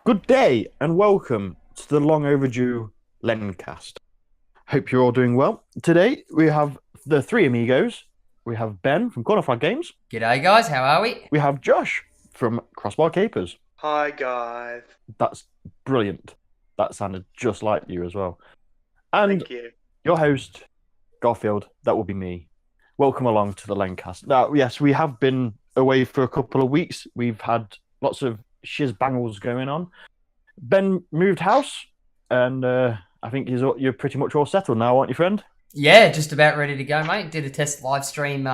Good day and welcome to the long overdue LENcast. Hope you're all doing well. Today we have the three amigos. We have Ben from Cornerflag Games. G'day guys, how are we? We have Josh from Crossbar Capers. Hi guys. That's brilliant. That sounded just like you as well. And Thank you. your host, Garfield, that will be me. Welcome along to the LENcast. Now, yes, we have been away for a couple of weeks. We've had lots of shiz bangles going on. Ben moved house, and I think you're pretty much all settled now, aren't you, friend? Yeah, just about ready to go, mate. Did a test live stream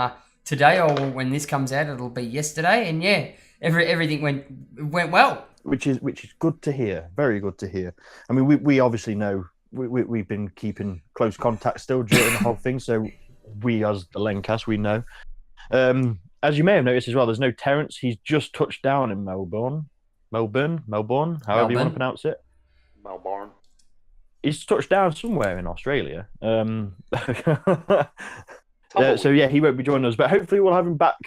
today, or when this comes out, it'll be yesterday. And yeah, everything went well. Which is good to hear. Very good to hear. I mean, we obviously know we've been keeping close contact still during the whole thing, so we as the LENcast, we know. As you may have noticed as well, there's no Terence. He's just touched down in Melbourne, however you want to pronounce it. Melbourne. He's touched down somewhere in Australia. So yeah, he won't be joining us, but hopefully we'll have him back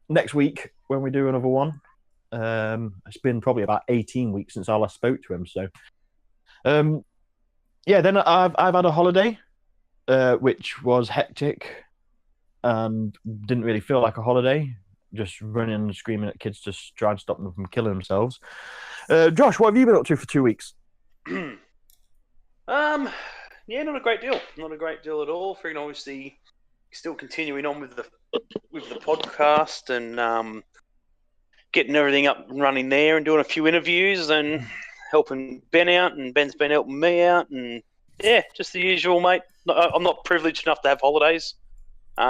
next week when we do another one. It's been probably about 18 weeks since I last spoke to him. So, yeah, then I've had a holiday, which was hectic and didn't really feel like a holiday. Just running and screaming at kids to try and stop them from killing themselves. Josh, what have you been up to for 2 weeks? Yeah, not a great deal. Not a great deal at all. Freaking obviously still continuing on with the podcast and getting everything up and running there and doing a few interviews and helping Ben out, and Ben's been helping me out, and yeah, just the usual, mate. I'm not privileged enough to have holidays. So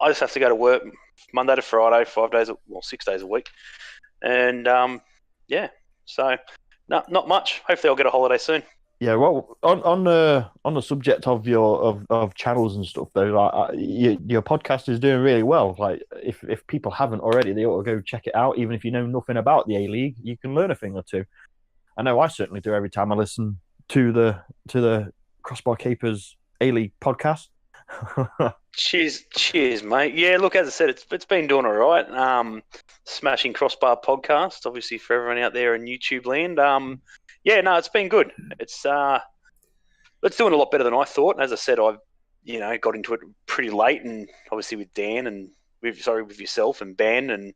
I just have to go to work Monday to Friday, 6 days a week, and yeah. So not much. Hopefully, I'll get a holiday soon. Yeah, well, on the subject of your of channels and stuff though, like your podcast is doing really well. Like if people haven't already, they ought to go check it out. Even if you know nothing about the A League, you can learn a thing or two. I know I certainly do every time I listen to the Crossbar Capers A League podcast. Cheers, mate. Yeah, look, as I said, it's been doing all right. Smashing Crossbar podcast, obviously for everyone out there in YouTube land. Yeah, no, it's been good. It's doing a lot better than I thought. And as I said, I've got into it pretty late, and obviously with Dan and with yourself and Ben and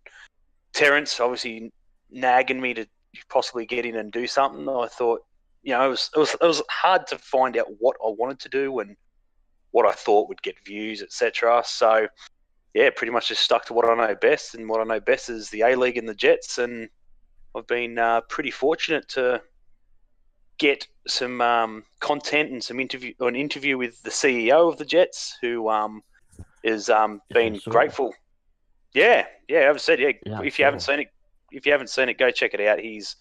Terence, obviously nagging me to possibly get in and do something. I thought, it was hard to find out what I wanted to do and what I thought would get views, etc. So, yeah, pretty much just stuck to what I know best, and what I know best is the A League and the Jets. And I've been pretty fortunate to get some content and an interview with the CEO of the Jets, who is been grateful. Yeah, I've said, if you haven't seen it, go check it out. He's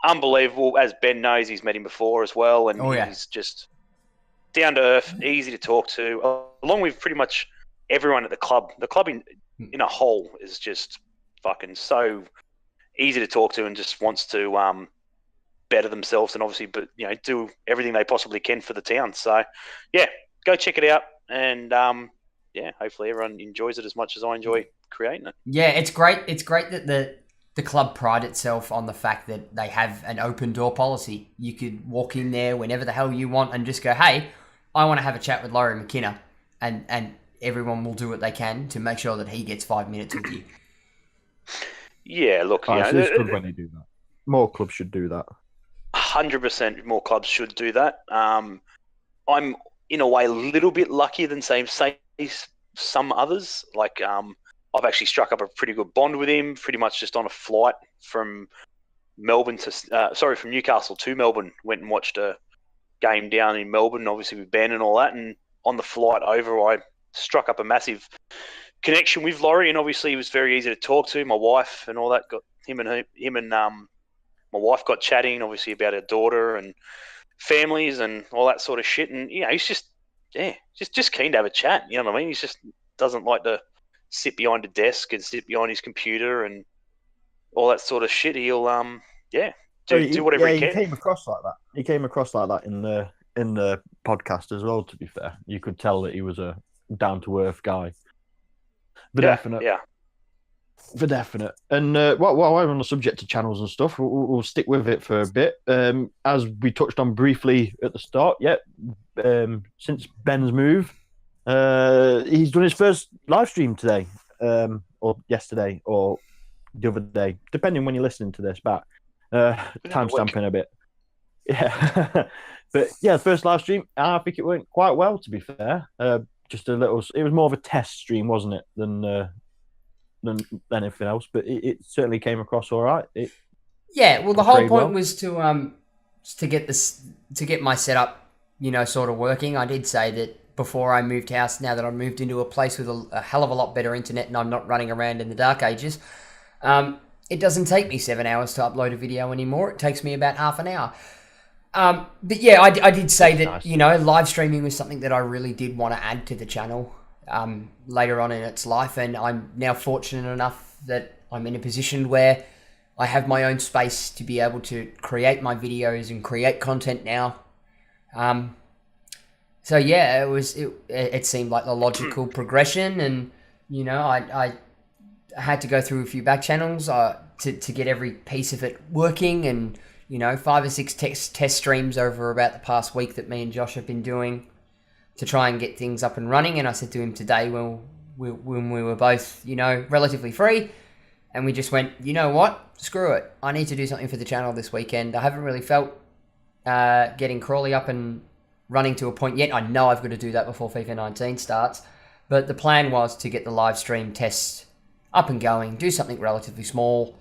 unbelievable. As Ben knows, he's met him before as well, and he's just down to earth, easy to talk to, along with pretty much everyone at the club. The club in a whole is just fucking so easy to talk to, and just wants to better themselves, and obviously, but do everything they possibly can for the town. So, yeah, go check it out, and yeah, hopefully everyone enjoys it as much as I enjoy creating it. Yeah, it's great. It's great that the club pride itself on the fact that they have an open door policy. You could walk in there whenever the hell you want and just go, hey, I want to have a chat with Laurie McKenna, and everyone will do what they can to make sure that he gets 5 minutes with you. Yeah, look, it's good when they do that. More clubs should do that. 100% more clubs should do that. I'm in a way a little bit luckier than say some others. Like I've actually struck up a pretty good bond with him, pretty much just on a flight from from Newcastle to Melbourne. Went and watched a game down in Melbourne, obviously with Ben and all that, and on the flight over, I struck up a massive connection with Laurie, and obviously he was very easy to talk to. My wife and all that got him and my wife got chatting, obviously, about her daughter and families and all that sort of shit. And he's just keen to have a chat. You know what I mean? He just doesn't like to sit behind a desk and sit behind his computer and all that sort of shit. He'll do whatever he can. He came across like that. He came across like that in the podcast as well. To be fair, you could tell that he was a down to earth guy. But definitely, yeah. for definite. And while we're on the subject of channels and stuff, we'll stick with it for a bit. As we touched on briefly at the start, since Ben's move, he's done his first live stream today, or yesterday, or the other day, depending when you're listening to this back. Time stamping a bit. Yeah. But yeah, first live stream, I think it went quite well, to be fair. Just a little, it was more of a test stream, wasn't it, than anything else, but it certainly came across all right. Well, the whole point was to get my setup, sort of working. I did say that before I moved house, now that I've moved into a place with a hell of a lot better internet and I'm not running around in the dark ages, it doesn't take me 7 hours to upload a video anymore. It takes me about half an hour. But yeah, I did say that, nice. Live streaming was something that I really did want to add to the channel later on in its life, and I'm now fortunate enough that I'm in a position where I have my own space to be able to create my videos and create content now. So yeah, it seemed like the logical progression, and I had to go through a few back channels to get every piece of it working, and 5 or 6 test streams over about the past week that me and Josh have been doing to try and get things up and running. And I said to him today when we were both, relatively free, and we just went, you know what? Screw it. I need to do something for the channel this weekend. I haven't really felt getting Crawley up and running to a point yet. I know I've got to do that before FIFA 19 starts. But the plan was to get the live stream test up and going, do something relatively small,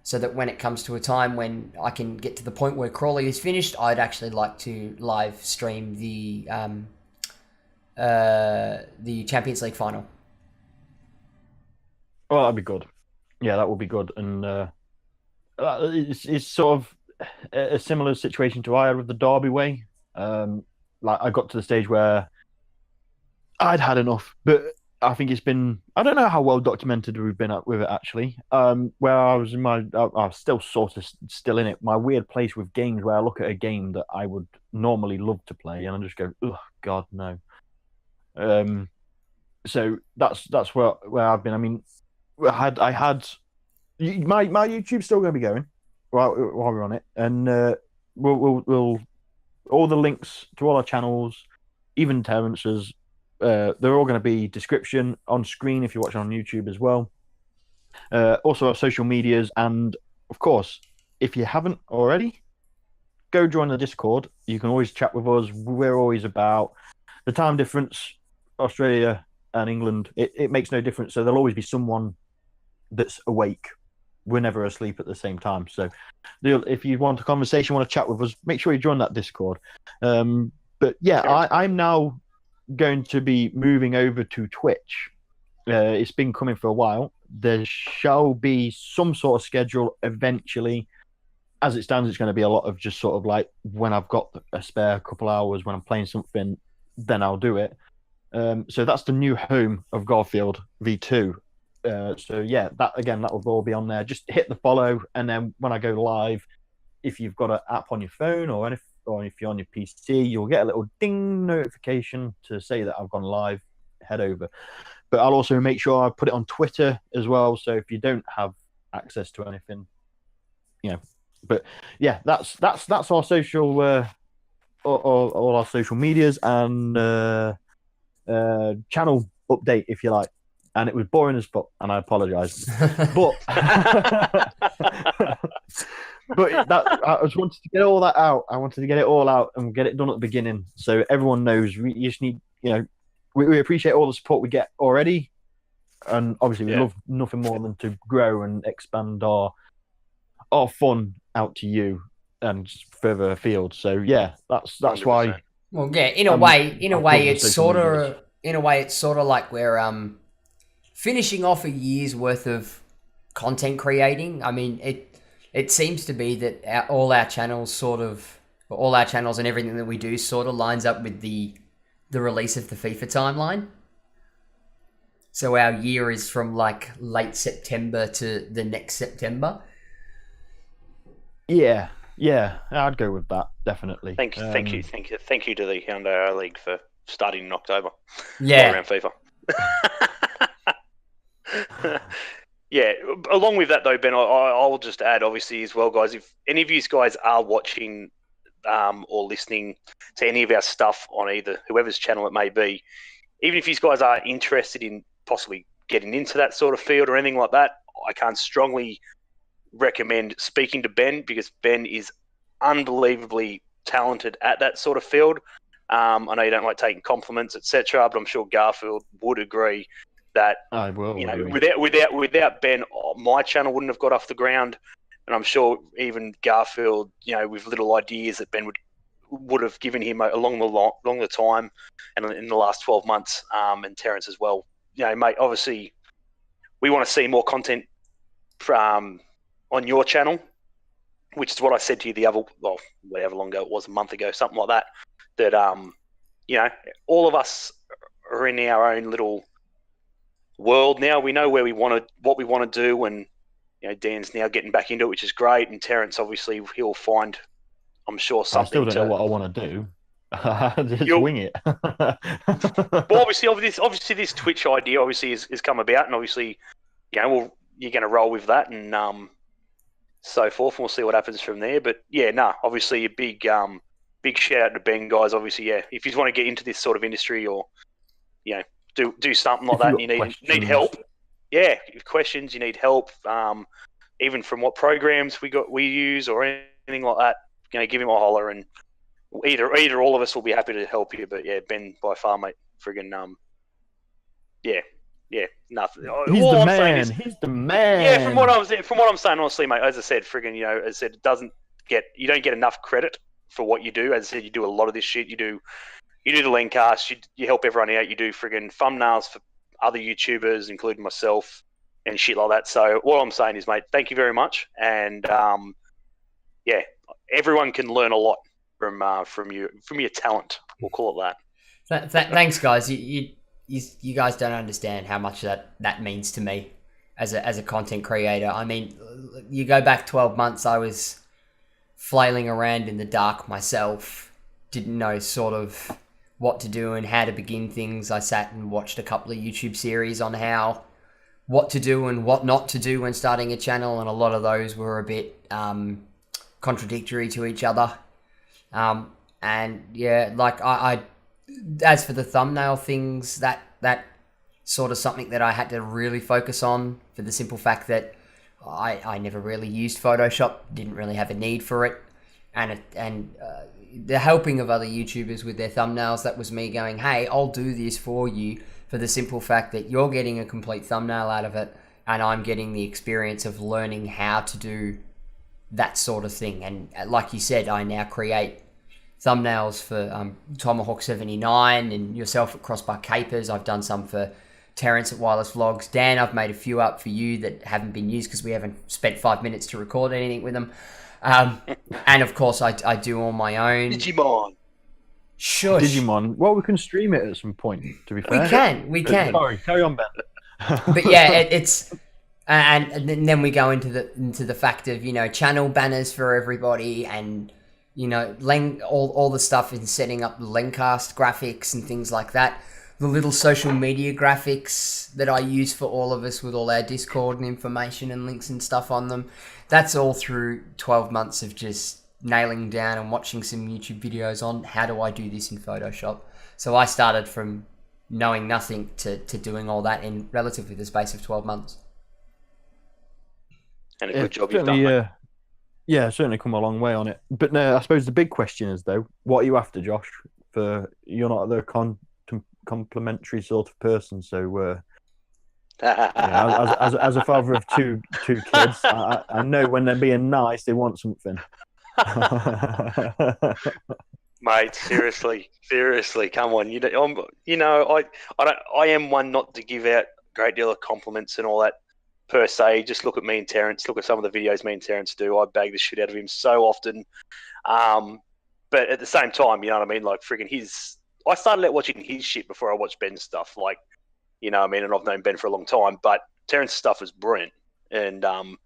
so that when it comes to a time when I can get to the point where Crawley is finished, I'd actually like to live stream the Champions League final. Well, that'd be good. Yeah, that would be good. And it's sort of a similar situation to I had with the Derby way. Like I got to the stage where I'd had enough, but I think it's been, I don't know how well documented we've been with it actually. Where I was I was still sort of still in it. My weird place with games where I look at a game that I would normally love to play and I just go, oh God, no. So that's where I've been. I mean, I had my YouTube's still going to be going while we're on it, and we'll all the links to all our channels, even Terence's. They're all going to be description on screen if you're watching on YouTube as well. Also our social medias, and of course, if you haven't already, go join the Discord. You can always chat with us. We're always about the time difference, Australia and England. It makes no difference. So there'll always be someone that's awake. We're never asleep at the same time. So if you want a conversation, want to chat with us, make sure you join that Discord. But yeah, sure. I'm now going to be moving over to Twitch. It's been coming for a while. There shall be some sort of schedule eventually. As it stands, it's going to be a lot of just sort of like when I've got a spare couple hours when I'm playing something, then I'll do it. So that's the new home of Garfield V2. So yeah, that will all be on there. Just hit the follow, and then when I go live, if you've got an app on your phone or if you're on your PC, you'll get a little ding notification to say that I've gone live. Head over. But I'll also make sure I put it on Twitter as well. So if you don't have access to anything, But yeah, that's our social, all our social medias and channel update, if you like. And it was boring as fuck, and I apologise. But I just wanted to get all that out. I wanted to get it all out and get it done at the beginning, so everyone knows. You just need, we appreciate all the support we get already, and obviously we love nothing more than to grow and expand our fun out to you and further afield. So yeah, that's 100%. Why. Well, yeah, in a way, it's sort of like we're finishing off a year's worth of content creating. I mean, it seems to be that all our channels and everything that we do sort of lines up with the release of the FIFA timeline. So our year is from like late September to the next September. Yeah, I'd go with that, definitely. Thank you to the Hyundai League for starting in October. Yeah, around FIFA. Yeah, along with that though, Ben, I'll just add, obviously, as well, guys, if any of you guys are watching or listening to any of our stuff on either whoever's channel it may be, even if you guys are interested in possibly getting into that sort of field or anything like that, I can't strongly recommend speaking to Ben, because Ben is unbelievably talented at that sort of field. I know you don't like taking compliments, etc., but I'm sure Garfield would agree that, I will you know, agree. without Ben, my channel wouldn't have got off the ground, and I'm sure even Garfield, you know, with little ideas that Ben would have given him along the time and in the last 12 months, and Terence as well. You know, mate, obviously we want to see more content from on your channel, which is what I said to you whatever long ago it was, a month ago, something like that. That you know, all of us are in our own little world now. We know what we want to do, and you know, Dan's now getting back into it, which is great. And Terence, obviously, he'll find, I'm sure, I still something don't to. know what I want to do. Just You'll, wing it. well, obviously, this Twitch idea obviously has come about, and obviously, you know, you're going to roll with that, and so forth, and we'll see what happens from there. But yeah, obviously a big shout out to Ben, guys. Obviously, yeah, if you want to get into this sort of industry, or you know, do something like If that, you've and you got need questions. help, yeah, if questions, you need help, even from what programs we use or anything like that, you know, give him a holler, and either all of us will be happy to help you. But yeah, Ben, by far, mate, friggin' yeah, nothing. He's All the I'm saying man. is, He's the yeah, man. from what I'm saying, honestly, mate, as I said, friggin', you know, as I said, you don't get enough credit for what you do. As I said, you do a lot of this shit. You do the LENcast, you help everyone out. You do friggin' thumbnails for other YouTubers, including myself, and shit like that. So what I'm saying is, mate, thank you very much, and yeah, everyone can learn a lot from your talent. We'll call it that. Thanks, guys. You guys don't understand how much that means to me as a content creator. I mean, you go back 12 months, I was flailing around in the dark myself, didn't know sort of what to do and how to begin things. I sat and watched a couple of YouTube series on what to do and what not to do when starting a channel, and a lot of those were a bit contradictory to each other. And yeah, like I as for the thumbnail things, that sort of something that I had to really focus on, for the simple fact that I never really used Photoshop, didn't really have a need for it, and the helping of other YouTubers with their thumbnails, that was me going, hey, I'll do this for you, for the simple fact that you're getting a complete thumbnail out of it, and I'm getting the experience of learning how to do that sort of thing. And like you said, I now create thumbnails for Tomahawk 79 and yourself at Crossbar Capers. I've done some for Terence at WirelessVLOGS. Dan, I've made a few up for you that haven't been used because we haven't spent 5 minutes to record anything with them. And of course, I do all my own. Digimon. Shush. Digimon. Well, we can stream it at some point, to be fair. We can. Sorry, carry on, Ben. But yeah, it's and then we go into the fact of, you know, channel banners for everybody, and you know, all the stuff in setting up the LENcast graphics and things like that. The little social media graphics that I use for all of us with all our Discord and information and links and stuff on them. That's all through 12 months of just nailing down and watching some YouTube videos on how do I do this in Photoshop. So I started from knowing nothing to doing all that in relatively the space of 12 months. And a good job you've done, mate. Yeah, certainly come a long way on it. But no, I suppose the big question is, though, what are you after, Josh? For you're not the complimentary sort of person, so as a father of two kids, I know when they're being nice, they want something. Mate, seriously, come on. I am one not to give out a great deal of compliments and all that per se. Just look at me and Terence. Look at some of the videos me and Terence do. I bag the shit out of him so often. But at the same time, you know what I mean? Like, friggin' I started out watching his shit before I watched Ben's stuff. Like, you know what I mean? And I've known Ben for a long time. But Terence's stuff is brilliant. And the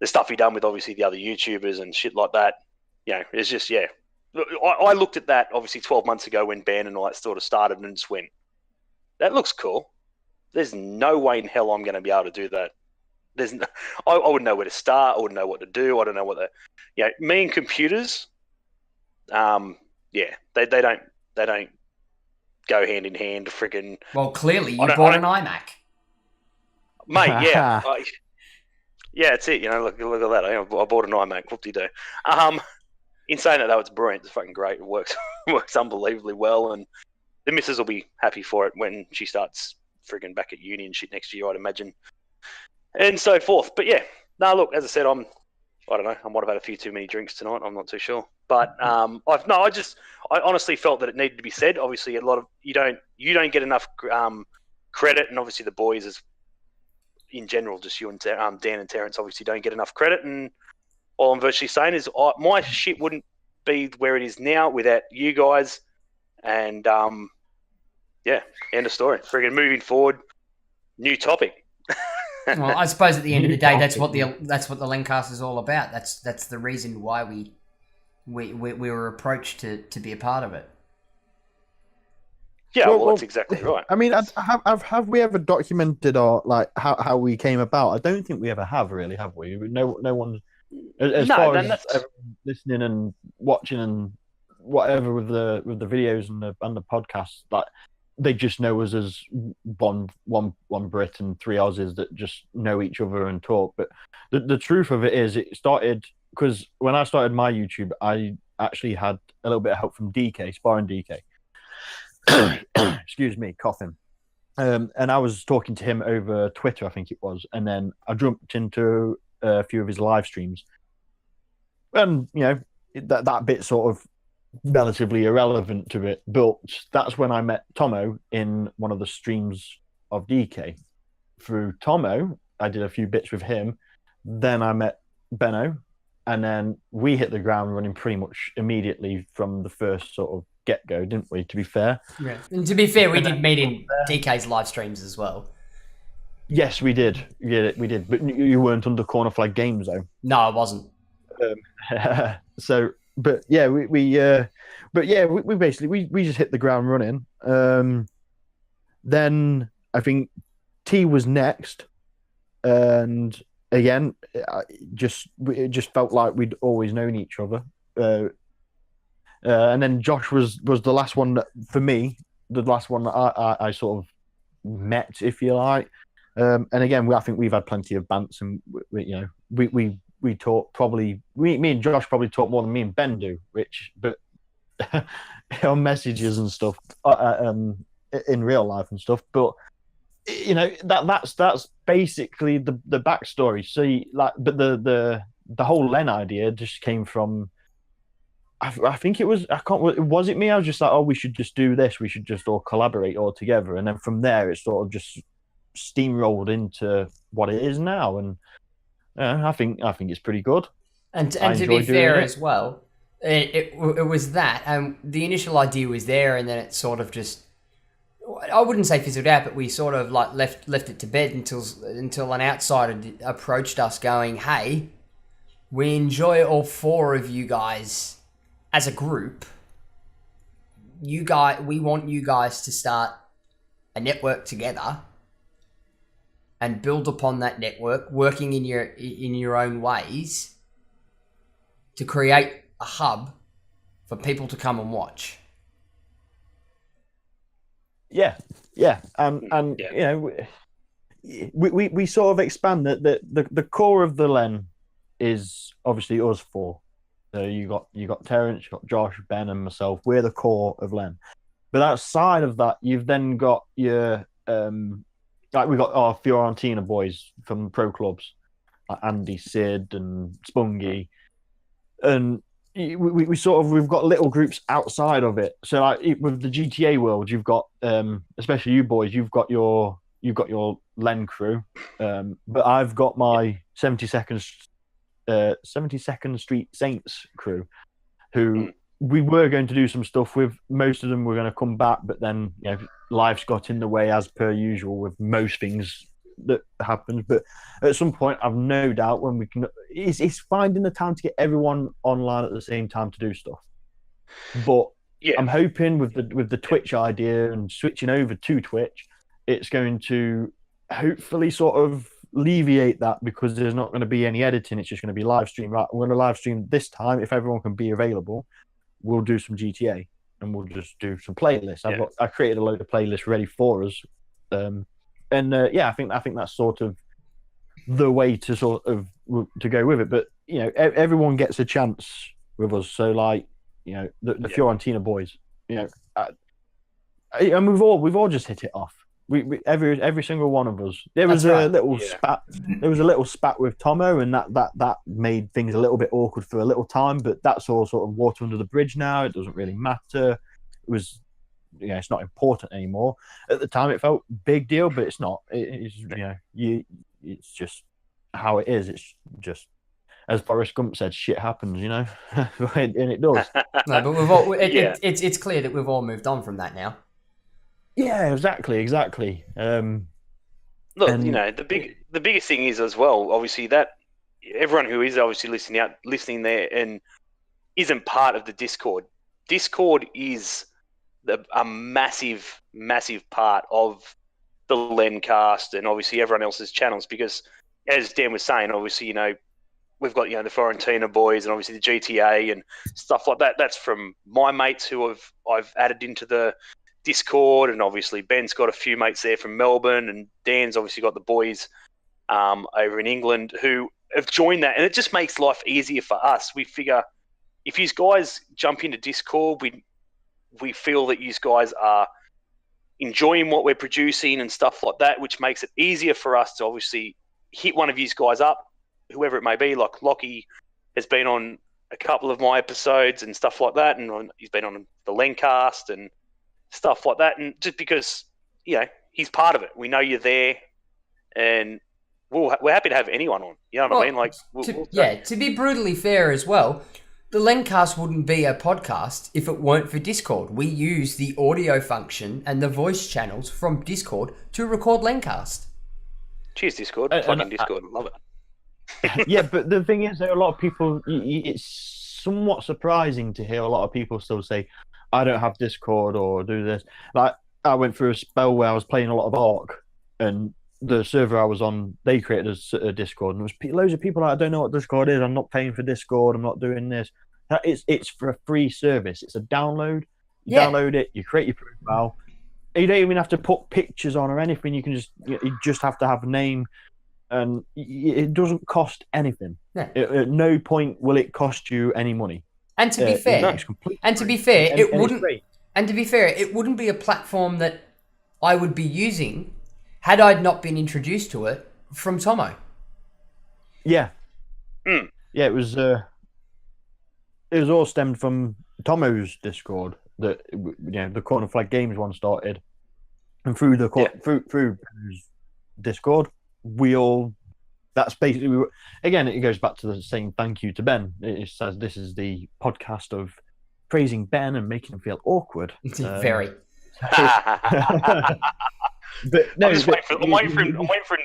stuff he done with, obviously, the other YouTubers and shit like that, you know, it's just, yeah. I looked at that, obviously, 12 months ago when Ben and all that sort of started, and just went, that looks cool. There's no way in hell I'm going to be able to do that. I wouldn't know where to start. I wouldn't know what to do. I don't know what me and computers, they don't go hand in hand. Freaking. Well, clearly you bought an iMac, mate. Yeah, yeah, it's it. Look at that. I bought an iMac. Whoop-de-doo. In saying that, though, it's brilliant. It's fucking great. It works unbelievably well, and the missus will be happy for it when she starts friggin' back at uni and shit next year, I'd imagine, and so forth. But yeah, no, look, as I said, I don't know. I might have had a few too many drinks tonight. I'm not too sure, but I honestly felt that it needed to be said. Obviously, a lot of you don't get enough credit, and obviously the boys, as in general, just you and Dan and Terrence, obviously don't get enough credit. And all I'm virtually saying is my shit wouldn't be where it is now without you guys. And end of story. Friggin' moving forward, new topic. Well, I suppose at the end of the day, that's what the LENcast is all about. That's the reason why we were approached to be a part of it. Yeah, well, that's exactly right. I mean, have we ever documented or like how we came about? I don't think we ever have, really, have we? No one, as far as listening and watching and whatever with the videos and the podcasts, like they just know us as one Brit and three Aussies that just know each other and talk. But the truth of it is, it started because when I started my YouTube, I actually had a little bit of help from DK, Sparring DK. Excuse me, coughing. And I was talking to him over Twitter, I think it was, and then I jumped into a few of his live streams, and that bit sort of relatively irrelevant to it, but that's when I met Tomo in one of the streams of DK. Through Tomo, I did a few bits with him, then I met Benno, and then we hit the ground running pretty much immediately from the first sort of get-go, didn't we, to be fair? Yeah. And to be fair, we did meet in DK's live streams as well. Yes, we did. Yeah, we did. But you weren't under Corner Flag Games, though. No, I wasn't. So, but yeah, we basically we just hit the ground running. Then I think T was next, and again, it just felt like we'd always known each other. And then Josh was the last one that, for me, the last one that I sort of met, if you like. And again, I think we've had plenty of bants, and we talk probably. Me and Josh probably talk more than me and Ben do, but on messages and stuff, in real life and stuff. But that's basically the backstory. See, but the whole Len idea just came from. I think it was. Was it me? I was just like, oh, we should just do this. We should just all collaborate all together, and then from there, it sort of just steamrolled into what it is now. And I think it's pretty good. And to be fair as well, it was that. The initial idea was there, and then it sort of just. I wouldn't say fizzled out, but we sort of like left it to bed until an outsider approached us, going, "Hey, we enjoy all four of you guys." As a group, we want you guys to start a network together and build upon that network, working in your own ways to create a hub for people to come and watch. Yeah, and we sort of expand the core of the Len is obviously us four. So you got Terrence, you got Josh, Ben, and myself. We're the core of Len. But outside of that, you've then got your we got our Fiorentina boys from pro clubs, like Andy, Sid, and Spungy, and we've got little groups outside of it. So like with the GTA world, you've got especially you boys, you've got your Len crew, but I've got my 72nd Street Saints crew, who we were going to do some stuff with. Most of them were going to come back, but then life's got in the way, as per usual with most things that happens. But at some point, I've no doubt when we can, it's finding the time to get everyone online at the same time to do stuff. But I'm hoping with the Twitch idea and switching over to Twitch, it's going to hopefully sort of alleviate that because there's not going to be any editing. It's just going to be live stream. Right, we're going to live stream this time. If everyone can be available, we'll do some GTA and we'll just do some playlists. I created a load of playlists ready for us, I think that's sort of the way to to go with it. But everyone gets a chance with us. So like the Fiorentina boys, and we've all just hit it off. We every single one of us. There was a little spat. There was a little spat with Tomo, and that made things a little bit awkward for a little time. But that's all sort of water under the bridge now. It doesn't really matter. It was, it's not important anymore. At the time, it felt big deal, but it's not. It's it's just how it is. It's just, as Forrest Gump said, shit happens, and it does. No, but we've all. It's clear that we've all moved on from that now. Yeah, exactly. Look, the biggest thing is as well, obviously, that everyone who is obviously listening there and isn't part of the Discord. Discord is a massive, massive part of the LENcast and obviously everyone else's channels because, as Dan was saying, obviously, we've got, the Fiorentina boys and obviously the GTA and stuff like that. That's from my mates who I've added into the Discord, and obviously Ben's got a few mates there from Melbourne, and Dan's obviously got the boys over in England who have joined that, and it just makes life easier for us. We figure if you guys jump into Discord, we feel that you guys are enjoying what we're producing and stuff like that, which makes it easier for us to obviously hit one of you guys up, whoever it may be. Like Lockie has been on a couple of my episodes and stuff like that, and he's been on the LENcast and stuff like that, and just because he's part of it, we know you're there, and we're happy to have anyone on. You know what I mean? Like, to be brutally fair as well, the LENcast wouldn't be a podcast if it weren't for Discord. We use the audio function and the voice channels from Discord to record LENcast. Cheers, Discord! Fucking Discord, love it. Yeah, but the thing is, there are a lot of people. It's somewhat surprising to hear a lot of people still say, I don't have Discord or do this. Like, I went through a spell where I was playing a lot of Ark, and the server I was on, they created a Discord, and there was loads of people like, I don't know what Discord is. I'm not paying for Discord. I'm not doing this. It's for a free service. It's a download. You download it. You create your profile. You don't even have to put pictures on or anything. You can you just have to have a name, and it doesn't cost anything. Yeah. At no point will it cost you any money. And to be fair, it wouldn't be a platform that I would be using had I not been introduced to it from Tomo. Yeah. Yeah, it was all stemmed from Tomo's Discord that the Corner Flag Games one started, and through through Discord, that's basically, again, it goes back to the saying thank you to Ben. It says this is the podcast of praising Ben and making him feel awkward. Very. But no, I'm waiting for him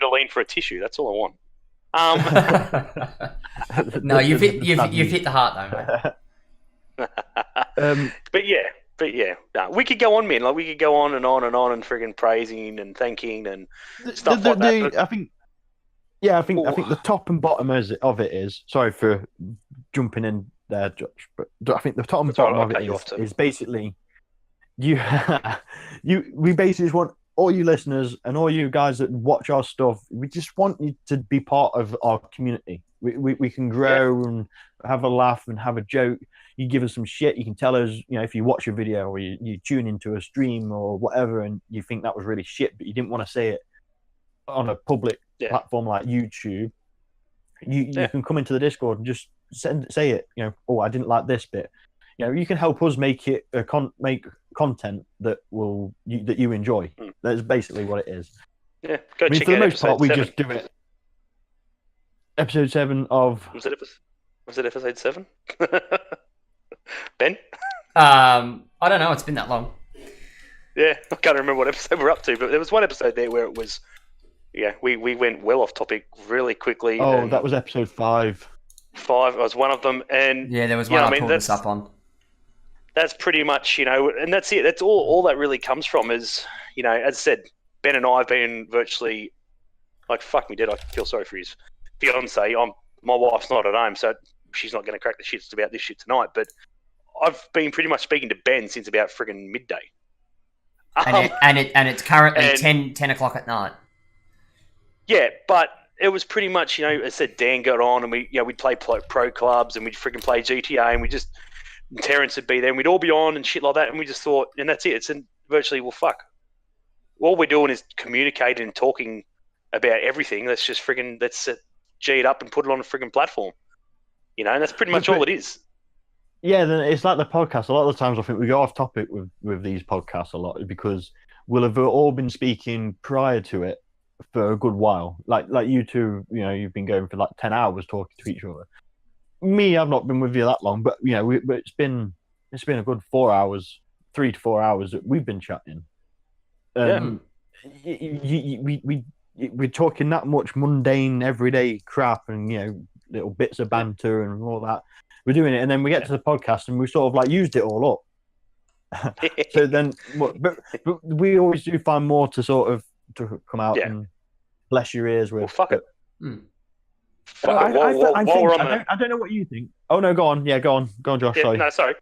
to lean for a tissue. That's all I want. No, you've hit the heart though, mate. But yeah, no, we could go on, man. Like, we could go on and friggin' praising and thanking and stuff like that. I think the top and bottom of it is, sorry for jumping in there, Josh, but I think the top and bottom of it is basically we basically just want all you listeners and all you guys that watch our stuff, we just want you to be part of our community. We can grow and have a laugh and have a joke. You give us some shit. You can tell us, if you watch a video or you tune into a stream or whatever, and you think that was really shit, but you didn't want to say it on a public platform like YouTube. You can come into the Discord and just say it. I didn't like this bit. You can help us make it make content that you enjoy. That's basically what it is. Yeah, go check for the out most part, we 7. just do it. Episode 7 of was it episode 7? Ben? I don't know. It's been that long. Yeah, I can't remember what episode we're up to, but there was one episode there where it was. Yeah, we went well off topic really quickly. Oh, that was episode 5. 5 was one of them, and there was one I pulled this up on. That's pretty much, and that's it. That's all that really comes from is, as I said, Ben and I have been virtually like, fuck me dead. I feel sorry for his fiance. My wife's not at home, so she's not going to crack the shits about this shit tonight. But I've been pretty much speaking to Ben since about friggin' midday. And it's currently 10 o'clock at night. Yeah, but it was pretty much, you know, as I said, Dan got on and we'd play pro clubs and we'd freaking play GTA and Terrence would be there and we'd all be on and shit like that and we just thought, and that's it. It's virtually, well, fuck. All we're doing is communicating and talking about everything. Let's G it up and put it on a freaking platform. You know, and that's pretty much all it is. Yeah, then it's like the podcast. A lot of the times I think we go off topic with these podcasts a lot because we'll have all been speaking prior to it for a good while. Like you two, you know, you've been going for like 10 hours talking to each other. Me, I've not been with you that long, but you know, it's been a good 4 hours, 3 to 4 hours that we've been chatting. We're talking that much mundane, everyday crap, and you know, little bits of banter and all that. We're doing it, and then we get to the podcast, and we sort of like used it all up. So then, but we always do find more to sort of to come out and bless your ears with. Well, fuck it. I don't know what you think. Oh no, go on. Yeah, go on, Josh. Yeah, no, sorry.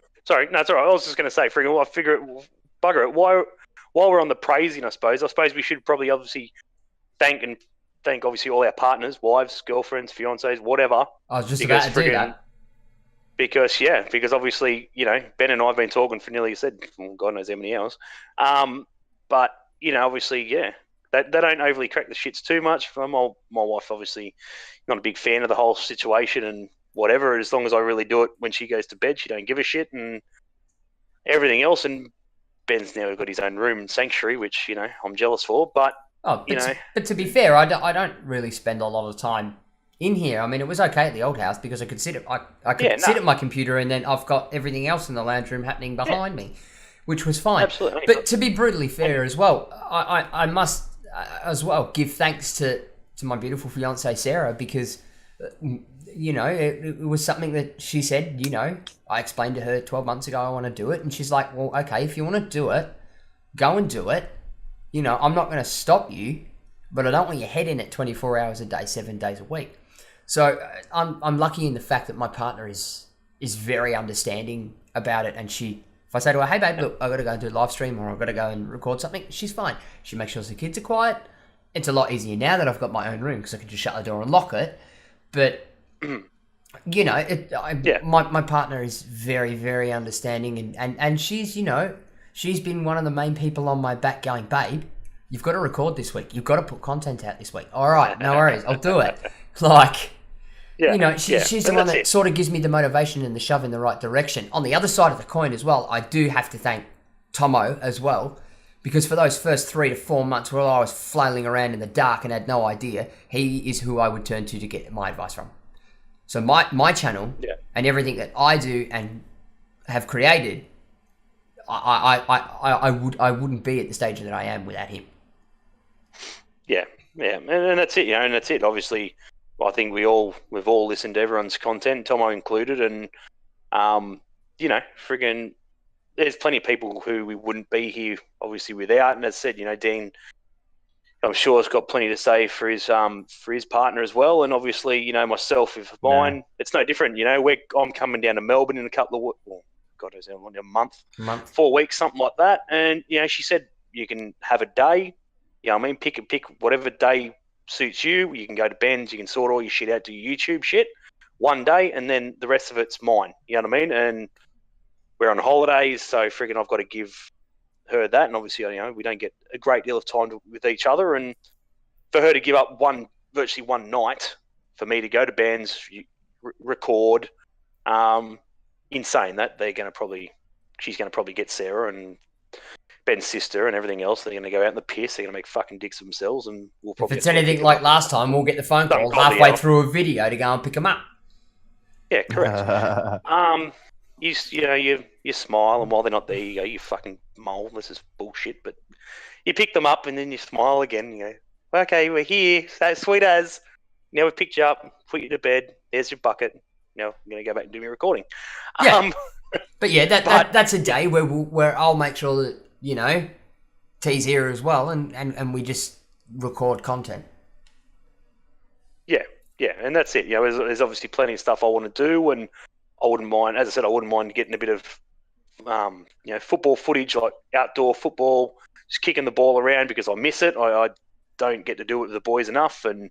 No, it's all right. I was just going to say, I figure it, bugger it. While we're on the praising, I suppose we should probably obviously thank obviously all our partners, wives, girlfriends, fiancés, whatever. I was just about to do that. Because obviously, you know, Ben and I have been talking for nearly, God knows how many hours. But, you know, obviously, yeah, they don't overly crack the shits too much. My wife, obviously, not a big fan of the whole situation and whatever. As long as I really do it when she goes to bed, she don't give a shit and everything else. And Ben's now got his own room and sanctuary, which, you know, I'm jealous for. But, but to be fair, I don't really spend a lot of time in here. I mean, it was okay at the old house because I could sit at my computer and then I've got everything else in the lounge room happening behind me, which was fine. Absolutely. But to be brutally fair as well, I must as well give thanks to my beautiful fiancée Sarah because, you know, it was something that she said, you know, I explained to her 12 months ago I want to do it and she's like, well, okay, if you want to do it, go and do it. You know, I'm not going to stop you, but I don't want your head in it 24 hours a day, 7 days a week. So I'm lucky in the fact that my partner is very understanding about it. And if I say to her, hey babe, look, I've got to go and do a live stream or I've got to go and record something, she's fine. She makes sure the kids are quiet. It's a lot easier now that I've got my own room because I can just shut the door and lock it. But, you know, my partner is very, very understanding and she's, you know, she's been one of the main people on my back going, babe, you've got to record this week. You've got to put content out this week. All right, no worries. I'll do it. Like, you know, she's the one that sort of gives me the motivation and the shove in the right direction. On the other side of the coin as well, I do have to thank Tomo as well, because for those first 3 to 4 months where I was flailing around in the dark and had no idea, he is who I would turn to get my advice from. So my channel and everything that I do and have created, I wouldn't be at the stage that I am without him. Yeah, and that's it. You know, and that's it. Obviously, I think we've all listened to everyone's content, Tomo included, and you know, friggin', there's plenty of people who we wouldn't be here obviously without. And as I said, you know, Dean, I'm sure has got plenty to say for his partner as well. And obviously, you know, myself with mine, it's no different. You know, I'm coming down to Melbourne in a couple of a month, 4 weeks, something like that. And you know, she said you can have a day. You know what I mean? Pick whatever day suits you. You can go to Ben's, you can sort all your shit out to your YouTube shit one day, and then the rest of it's mine. You know what I mean? And we're on holidays, so friggin' I've got to give her that. And obviously, you know, we don't get a great deal of time with each other. And for her to give up virtually one night for me to go to Ben's, record, insane that she's going to probably get Sarah and Ben's sister and everything else. They're going to go out in the piss. They're going to make fucking dicks of themselves, and we'll probably. If it's anything like last time, we'll get the phone call halfway through a video to go and pick them up. Yeah, correct. You smile, and while they're not there, you go, "You fucking mole, this is bullshit." But you pick them up, and then you smile again. You go, "Okay, we're here. So sweet as." Now we picked you up, put you to bed. There's your bucket. Now I'm going to go back and do my recording. Yeah. But yeah, that's a day where I'll make sure that, you know, tees here as well, and we just record content. Yeah, and that's it. There's obviously plenty of stuff I want to do, and I wouldn't mind, as I said, I wouldn't mind getting a bit of, football footage, like outdoor football, just kicking the ball around because I miss it. I don't get to do it with the boys enough, and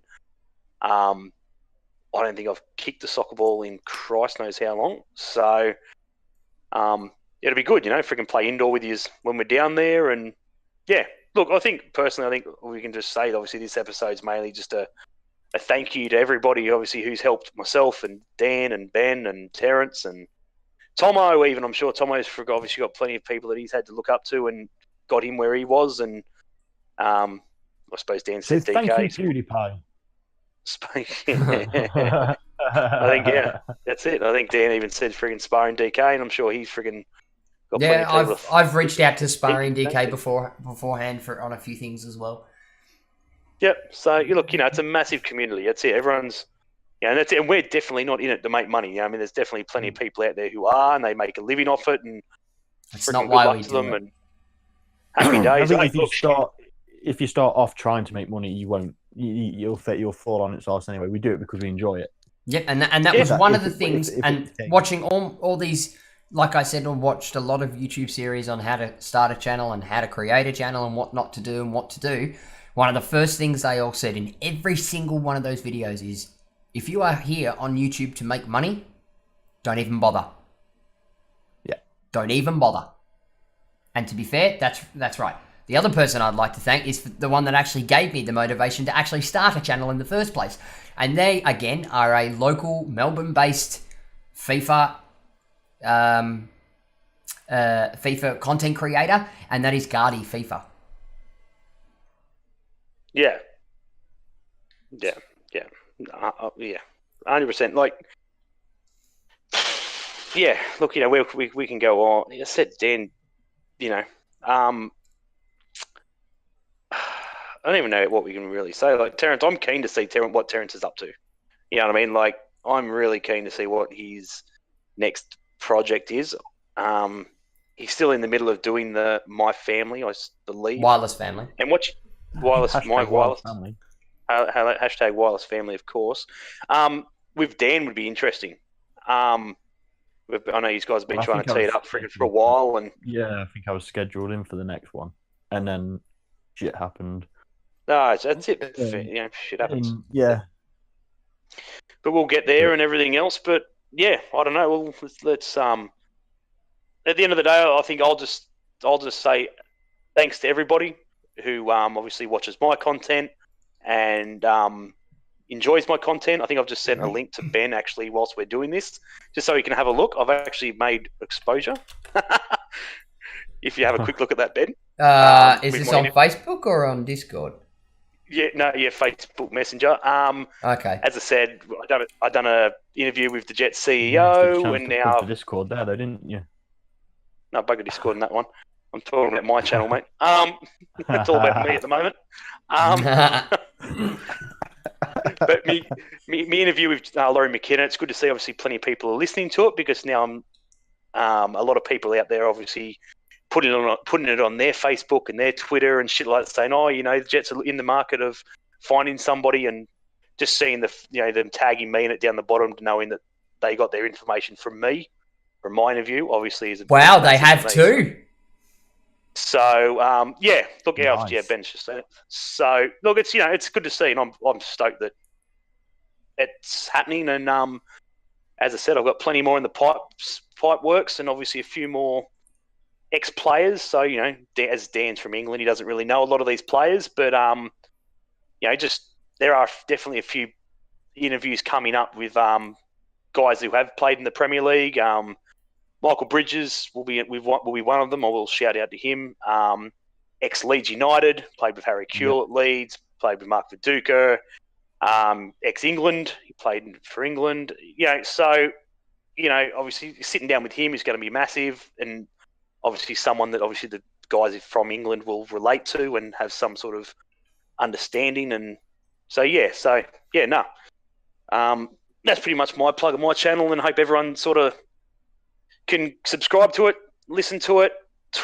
I don't think I've kicked a soccer ball in Christ knows how long. So it'll be good, freaking play indoor with you when we're down there. And yeah, look, I think we can just say that obviously this episode's mainly just a thank you to everybody, obviously, who's helped myself and Dan and Ben and Terrence and Tomo. Even I'm sure Tomo's obviously got plenty of people that he's had to look up to and got him where he was. And I suppose Dan said DK. Thank you, PewDiePie. I think that's it. I think Dan even said friggin' sparring DK, and I'm sure he's friggin' got plenty of people. I've reached out to sparring DK beforehand on a few things as well. Yep. So you look, it's a massive community. That's it. Everyone's, and that's it. And we're definitely not in it to make money. I mean, there's definitely plenty of people out there who are, and they make a living off it. And it's not why we do it. And happy days. I think if you start off trying to make money, you won't. You'll fall on its arse anyway. We do it because we enjoy it. Yep, and that was one of the things. And watching all these, like I said, I watched a lot of YouTube series on how to start a channel and how to create a channel and what not to do and what to do. One of the first things they all said in every single one of those videos is, if you are here on YouTube to make money, don't even bother. Yeah. Don't even bother. And to be fair, that's right. The other person I'd like to thank is the one that actually gave me the motivation to actually start a channel in the first place. And they, again, are a local Melbourne-based FIFA FIFA content creator, and that is Gardy FIFA. Yeah. 100%. Like, yeah. Look, we can go on. I said, Dan, I don't even know what we can really say. Like Terrence, I'm keen to see what Terrence is up to. You know what I mean? Like, I'm really keen to see what his next project is. He's still in the middle of doing the My Family, I believe. Wireless Family. And what wireless family. Hashtag wireless family, of course. With Dan would be interesting. I know you guys have been trying to tee it up for a while, and yeah, I think I was scheduled in for the next one, and then shit happened. No, that's it. Shit happens. Yeah, but we'll get there and everything else. But yeah, I don't know. Well, let's at the end of the day, I think I'll just say thanks to everybody who obviously watches my content and enjoys my content. I think I've just sent a link to Ben actually whilst we're doing this, just so he can have a look. I've actually made exposure. If you have a quick look at that, Ben. Is this on Facebook or on Discord? Yeah, Facebook Messenger. Okay. As I said, I done a interview with the Jet CEO, and now Discord there, though, didn't you? No, bugger Discord in that one. I'm talking about my channel, mate. It's all about me at the moment. But me interview with Laurie McKenna, it's good to see. Obviously, plenty of people are listening to it because now a lot of people out there obviously putting it on their Facebook and their Twitter and shit like that, saying, "Oh, the Jets are in the market of finding somebody," and just seeing them tagging me in it down the bottom, knowing that they got their information from me, from my interview. Obviously, is wow, they have too. So look out, nice. yeah, Ben's just said it. So look, it's it's good to see, and I'm stoked that it's happening. And as I said, I've got plenty more in the pipe works, and obviously a few more ex-players. So as Dan's from England, he doesn't really know a lot of these players, but just there are definitely a few interviews coming up with guys who have played in the Premier League. Michael Bridges will be one of them. I will shout out to him. Ex-Leeds United, played with Harry Kewell at Leeds, played with Mark Viduka. Ex-England, he played for England. So obviously sitting down with him is going to be massive, and obviously someone that obviously the guys from England will relate to and have some sort of understanding. And that's pretty much my plug of my channel, and hope everyone sort of can subscribe to it, listen to it,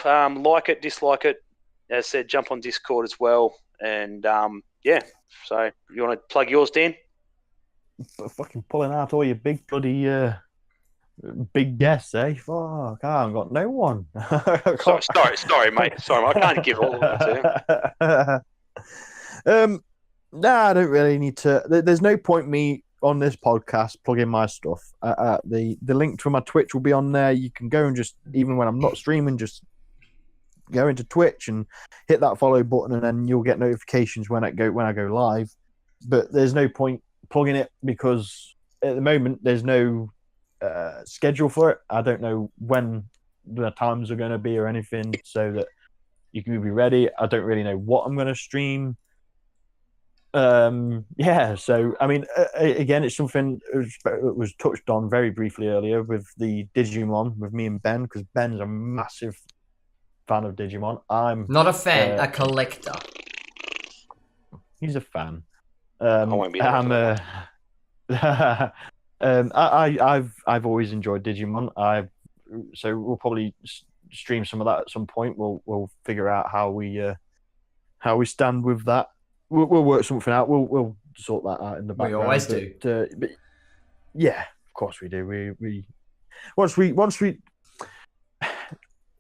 like it, dislike it, as I said, jump on Discord as well. And yeah, so you want to plug yours, Dan? Fucking pulling out all your big bloody big guests, eh? Fuck, I haven't got no one. Sorry, mate. Sorry, I can't give all of them to you. Nah, I don't really need to. There's no point me on this podcast plugging my stuff. The link to my Twitch will be on there. You can go and just, even when I'm not streaming, just go into Twitch and hit that follow button, and then you'll get notifications when I go live. But there's no point plugging it because at the moment there's no schedule for it. I don't know when the times are going to be or anything, so that you can be ready. I don't really know what I'm going to stream. Yeah, so I mean, again, it's something that was touched on very briefly earlier with the Digimon with me and Ben, because Ben's a massive fan of Digimon. I'm not a fan, a collector. He's a fan. I won't be. I've always enjoyed Digimon. So we'll probably stream some of that at some point. We'll figure out how we stand with that. We'll work something out. We'll sort that out in the background. We always do. But yeah, of course we do. We once we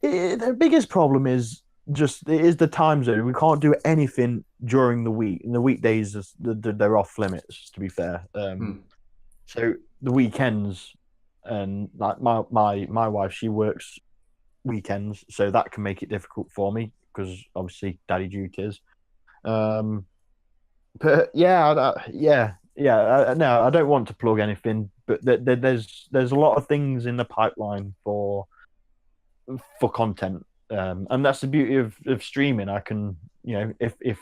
the biggest problem is the time zone. We can't do anything during the week. In the weekdays, they're off limits. To be fair, so the weekends, and like my wife, she works weekends, so that can make it difficult for me because obviously daddy duties. But yeah, no, I don't want to plug anything, but there's a lot of things in the pipeline for content, and that's the beauty of streaming. I can, if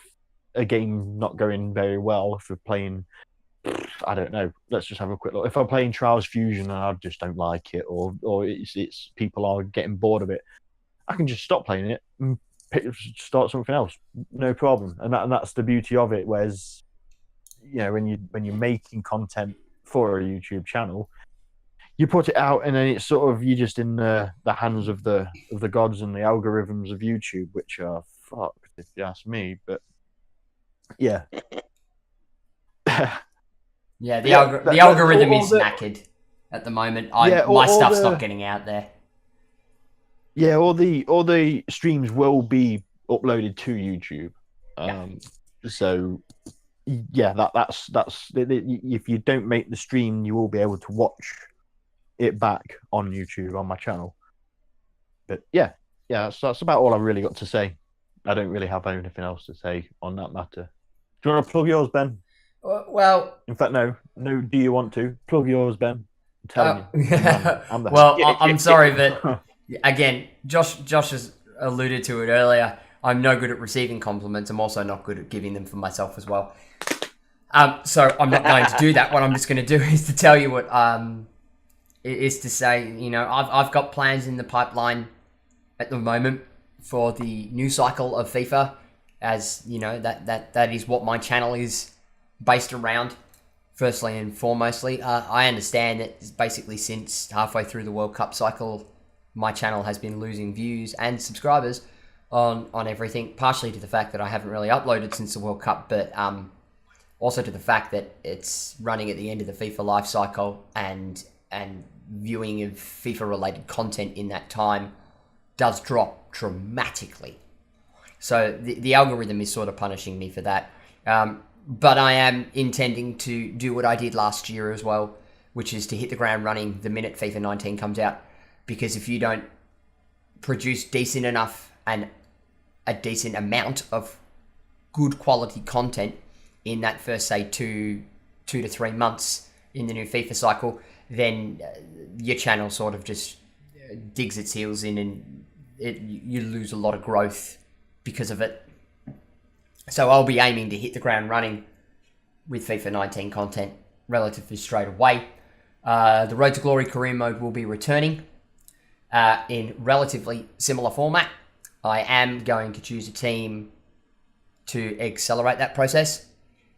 a game not going very well, if we're playing, I don't know, let's just have a quick look. If I'm playing Trials Fusion and I just don't like it, or it's people are getting bored of it, I can just stop playing it and start something else, no problem. And that's the beauty of it. Whereas, when you're making content for a YouTube channel, you put it out and then it's sort of, you're just in the hands of the gods and the algorithms of YouTube, which are fucked if you ask me. But yeah. Yeah, the algorithm is knackered at the moment. My stuff's not getting out there. Yeah, all the streams will be uploaded to YouTube. So yeah, that's if you don't make the stream, you will be able to watch it back on YouTube on my channel. But yeah, that's about all I've really got to say. I don't really have anything else to say on that matter. Do you want to plug yours, Ben? Well, in fact, no. Do you want to plug yours, Ben? I'm telling you. I'm sorry, but again, Josh has alluded to it earlier. I'm no good at receiving compliments. I'm also not good at giving them for myself as well. So I'm not going to do that. What I'm just going to do is to tell you what is to say, I've got plans in the pipeline at the moment for the new cycle of FIFA. As you know, that is what my channel is based around. Firstly and foremostly, I understand that basically since halfway through the World Cup cycle, my channel has been losing views and subscribers on everything, partially to the fact that I haven't really uploaded since the World Cup, but also to the fact that it's running at the end of the FIFA life cycle, and viewing of FIFA related content in that time does drop dramatically. So the algorithm is sort of punishing me for that. But I am intending to do what I did last year as well, which is to hit the ground running the minute FIFA 19 comes out. Because if you don't produce decent enough and a decent amount of good quality content in that first, say, two to 3 months in the new FIFA cycle, then your channel sort of just digs its heels in, and you lose a lot of growth because of it. So I'll be aiming to hit the ground running with FIFA 19 content relatively straight away. The Road to Glory career mode will be returning in relatively similar format. I am going to choose a team to accelerate that process.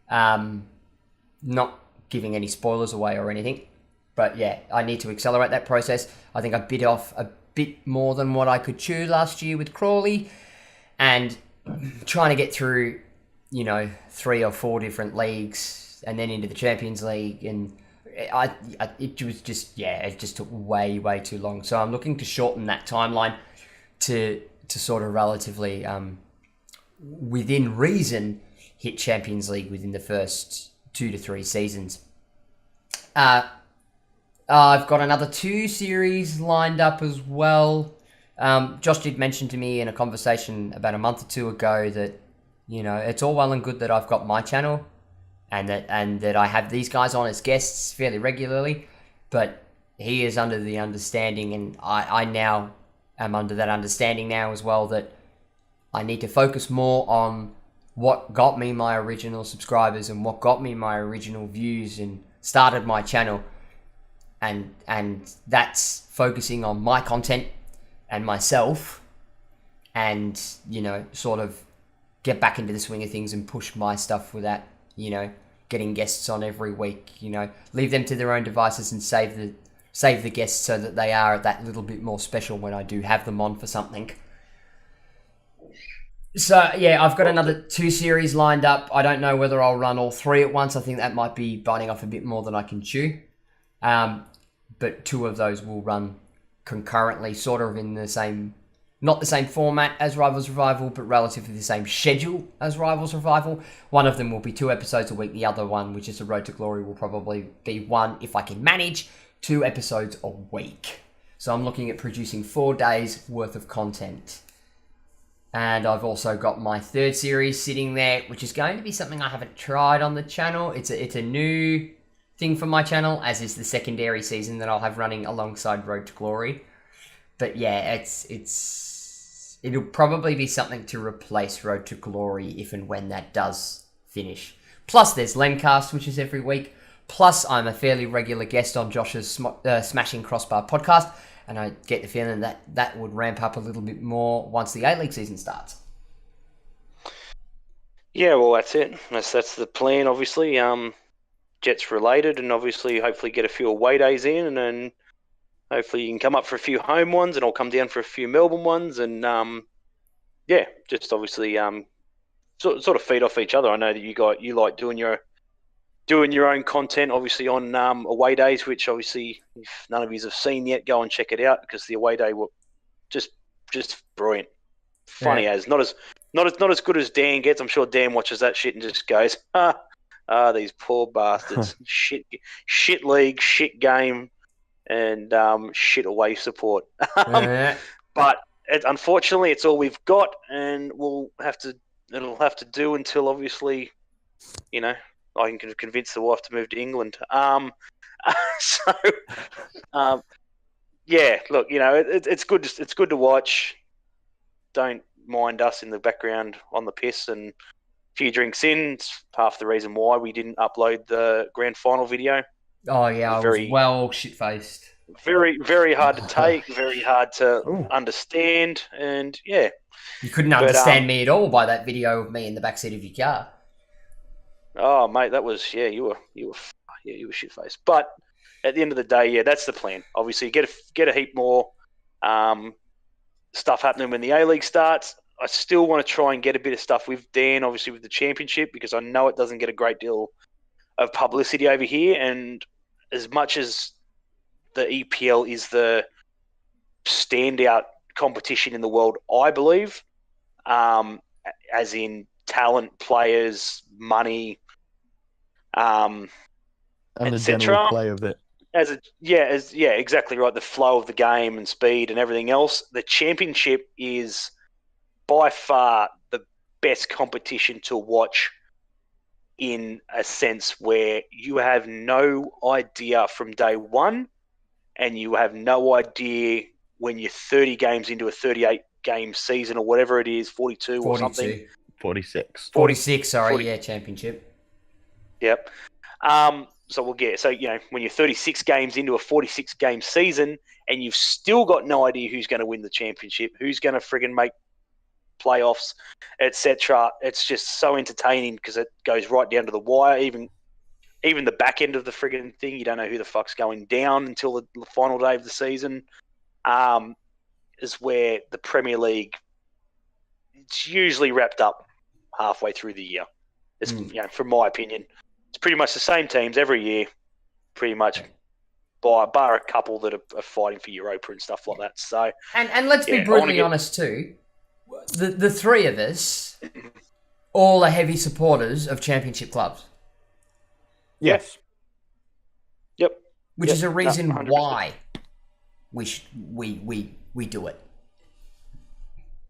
Not giving any spoilers away or anything, but yeah, I need to accelerate that process. I think I bit off a bit more than what I could chew last year with Crawley, and trying to get through, 3 or 4 different leagues and then into the Champions League, and it was just it just took way too long. So I'm looking to shorten that timeline to sort of relatively within reason hit Champions League within the first 2 to 3 seasons. I've got another 2 series lined up as well. Josh did mention to me in a conversation about a month or 2 ago that, it's all well and good that I've got my channel and that I have these guys on as guests fairly regularly, but he is under the understanding, and I now am under that understanding now as well, that I need to focus more on what got me my original subscribers and what got me my original views and started my channel, and that's focusing on my content and myself, and sort of get back into the swing of things and push my stuff without getting guests on every week. Leave them to their own devices and save the guests so that they are that little bit more special when I do have them on for something. So yeah, I've got another 2 series lined up. I don't know whether I'll run all 3 at once. I think that might be biting off a bit more than I can chew. But 2 of those will run concurrently, sort of in the same, not the same format as Rivals Revival, but relatively the same schedule as Rivals Revival. One of them will be 2 episodes a week. The other one, which is the Road to Glory, will probably be 1, if I can manage, 2 episodes a week. So I'm looking at producing 4 days worth of content. And I've also got my 3rd series sitting there, which is going to be something I haven't tried on the channel. It's a new thing for my channel, as is the secondary season that I'll have running alongside Road to Glory. But yeah, it'll probably be something to replace Road to Glory if and when that does finish. Plus there's LENcast, which is every week. Plus I'm a fairly regular guest on Josh's Smashing Crossbar podcast, and I get the feeling that would ramp up a little bit more once the A-League season starts. Yeah, well, that's it. That's the plan, obviously. Jets related, and obviously hopefully get a few away days in, and then hopefully you can come up for a few home ones, and I'll come down for a few Melbourne ones, and just obviously sort of feed off each other. I know that you like doing your own content, obviously on away days, which obviously if none of you have seen yet, go and check it out, because the away day were just brilliant, funny as not as good as Dan gets. I'm sure Dan watches that shit and just goes, these poor bastards, shit league, shit game, and shit away support. But unfortunately, it's all we've got, and it'll have to do until obviously, I can convince the wife to move to England. Yeah, look, it's good. It's good to watch. Don't mind us in the background on the piss and a few drinks in. It's half the reason why we didn't upload the grand final video. Oh yeah, I was well shit-faced. Very, very hard to take. Very hard to understand, and yeah, you couldn't understand me at all by that video of me in the backseat of your car. Oh mate, that was you were shit-faced. But at the end of the day, yeah, that's the plan. Obviously, get a heap more stuff happening when the A-League starts. I still want to try and get a bit of stuff with Dan, obviously with the championship, because I know it doesn't get a great deal of publicity over here. And as much as the EPL is the standout competition in the world, I believe, as in talent, players, money, and the general play of it. Exactly right. The flow of the game and speed and everything else. The championship is by far the best competition to watch, in a sense where you have no idea from day one, and you have no idea when you're 30 games into a 38 game season or whatever it is, 42 or something. 46. 46, sorry, yeah, championship. Yep. So we'll get, when you're 36 games into a 46 game season and you've still got no idea who's going to win the championship, who's going to friggin' make playoffs, etc. It's just so entertaining because it goes right down to the wire. Even the back end of the friggin' thing, you don't know who the fuck's going down until the final day of the season. Is where the Premier League it's usually wrapped up halfway through the year. It's from my opinion, it's pretty much the same teams every year, pretty much, bar a couple that are fighting for Europa and stuff like that. So, and let's be brutally honest too, the three of us all are heavy supporters of championship clubs. Yes. Yep. Which is a reason why we do it.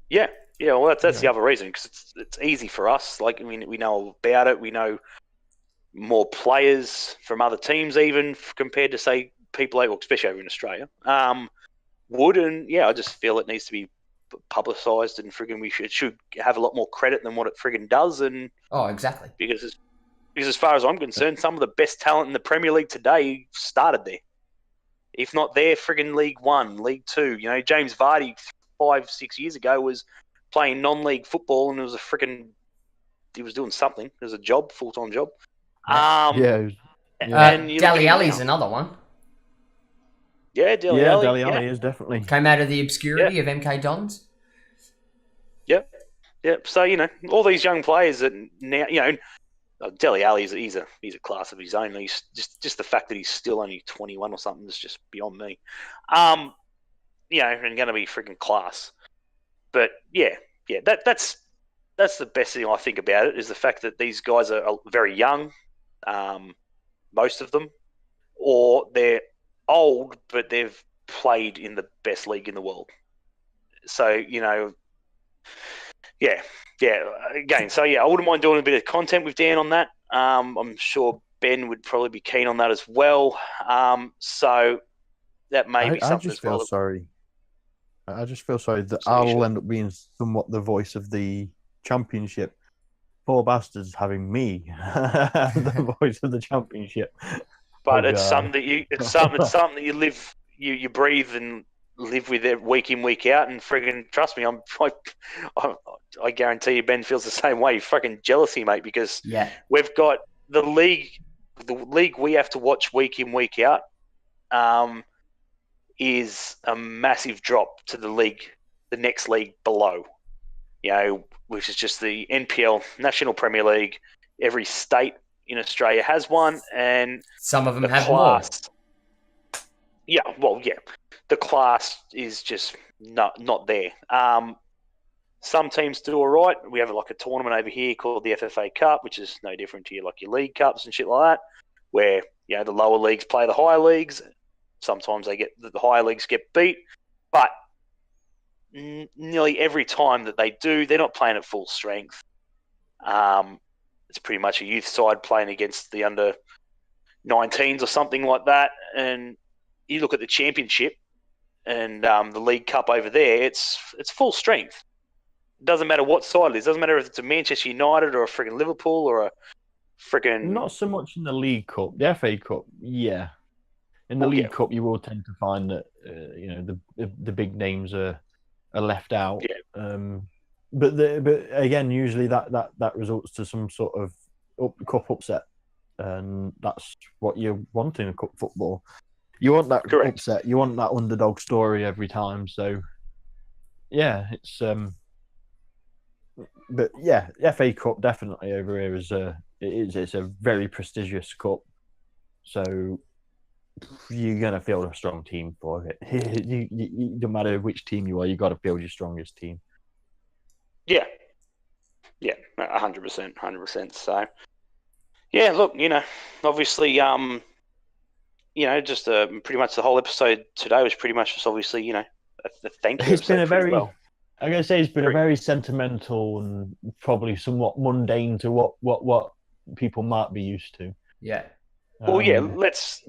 Yeah. Yeah, well, that's the other reason, because it's easy for us. Like, I mean, we know about it. We know more players from other teams, even compared to, say, people, especially over in Australia, would. And, I just feel it needs to be publicised, and friggin' it should have a lot more credit than what it friggin' does. And exactly. Because as far as I'm concerned, some of the best talent in the Premier League today started there. If not there, friggin' League One, League Two. James Vardy 5-6 years ago was playing non-league football, and it was he was doing something. It was a job, full-time job. Dele Alli's another one. Yeah, Dele Alli. Dele Alli is definitely came out of the obscurity of MK Dons. Yep. So all these young players that now Dele Alli he's a class of his own. He's just the fact that he's still only 21 or something is just beyond me. And going to be freaking class. But that's the best thing I think about it, is the fact that these guys are very young, most of them, or they're old but they've played in the best league in the world. So again, I wouldn't mind doing a bit of content with Dan on that. I'm sure Ben would probably be keen on that as well. So that may be something as well. I just feel sorry that I'll end up being somewhat the voice of the championship. Poor bastards having me, the voice of the championship. But it's something that you live, you breathe and live with it week in, week out. And friggin' trust me, I guarantee you Ben feels the same way. Fucking jealousy, mate, because we've got the league we have to watch week in, week out. Is a massive drop to the next league below, which is just the NPL, National Premier League. Every state in Australia has one, and some of them have more. The class is just not there. Some teams do all right. We have like a tournament over here called the FFA Cup, which is no different to your league cups and shit like that, where the lower leagues play the higher leagues. Sometimes the higher leagues get beat, but nearly every time that they do, they're not playing at full strength. It's pretty much a youth side playing against the under 19s or something like that. And you look at the championship and the League Cup over there, it's full strength. It doesn't matter what side it is. It doesn't matter if it's a Manchester United or a friggin' Liverpool or a friggin'... Not so much in the League Cup. The FA Cup, yeah. In the League Cup, you will tend to find that the big names are left out. Yeah. But again, usually that results to some sort of cup upset, and that's what you want in a cup football. You want that upset. You want that underdog story every time. So it's but FA Cup definitely over here it's a very prestigious cup. So you're gonna field a strong team for it. You no matter which team you are, you got to field your strongest team. Yeah, 100%. So, look, obviously, just pretty much the whole episode today was pretty much just obviously, a thank you. It's been a very, I'm gonna say, it's been a very sentimental and probably somewhat mundane to what people might be used to. Yeah. Well, let's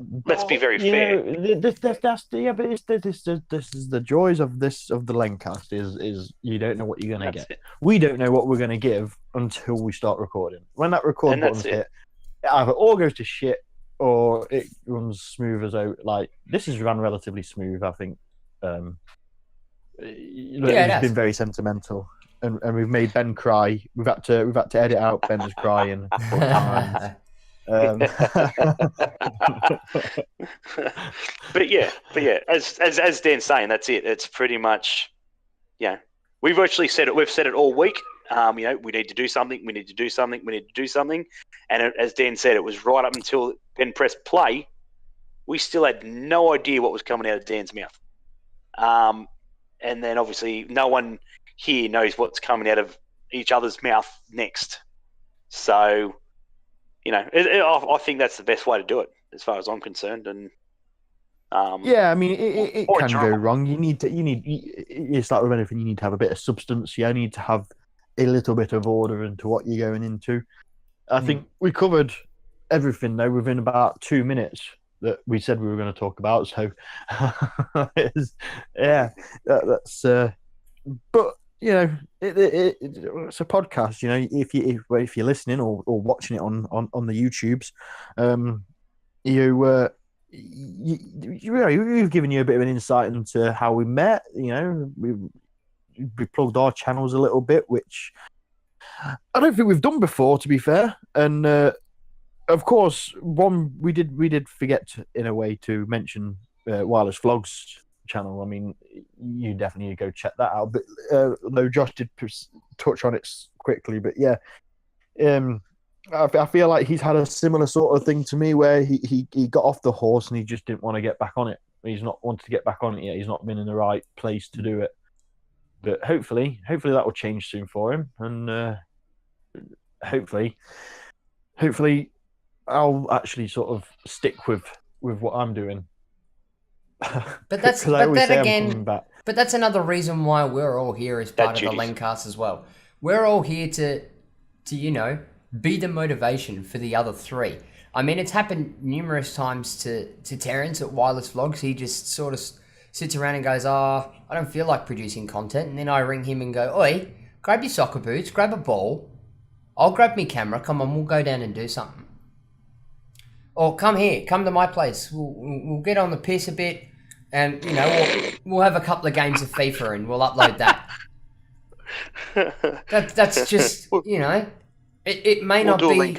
be very fair. This is the joys of the LENcast is you don't know what you're gonna get. We don't know what we're gonna give until we start recording. When that record button's hit, it either all goes to shit or it runs smooth as out. Like this has run relatively smooth, I think. It's been very sentimental, and we've made Ben cry. We've had to edit out Ben's crying. But as Dan's saying, that's it. It's pretty much, we've actually said it. We've said it all week. We need to do something. We need to do something. We need to do something. And as Dan said, it was right up until Ben pressed play. We still had no idea what was coming out of Dan's mouth. And then obviously no one here knows what's coming out of each other's mouth next. So, I think that's the best way to do it, as far as I'm concerned. And yeah, I mean, it can go wrong. It's like with anything, you need to have a bit of substance. You need to have a little bit of order into what you're going into. I think we covered everything though within about 2 minutes that we said we were going to talk about. So, that's. But it's a podcast. If you're listening or watching it on the YouTubes, we've given you a bit of an insight into how we met. We plugged our channels a little bit, which I don't think we've done before, to be fair. And of course, we did forget in a way to mention Wireless Vlogs channel. I mean, you definitely need to go check that out. But though Josh did touch on it quickly, but yeah, I feel like he's had a similar sort of thing to me, where he got off the horse and he just didn't want to get back on it. He's not wanted to get back on it yet. He's not been in the right place to do it. But hopefully that will change soon for him, and hopefully I'll actually sort of stick with what I'm doing. But that's another reason why we're all here as part of the LENcast as well. We're all here to be the motivation for the other three. I mean, it's happened numerous times to Terrence at Wireless Vlogs. He just sort of sits around and goes, I don't feel like producing content. And then I ring him and go, oi, grab your soccer boots, grab a ball. I'll grab my camera. Come on, we'll go down and do something. Or come to my place. We'll get on the piss a bit, and we'll have a couple of games of FIFA and we'll upload that. That's just it may not be.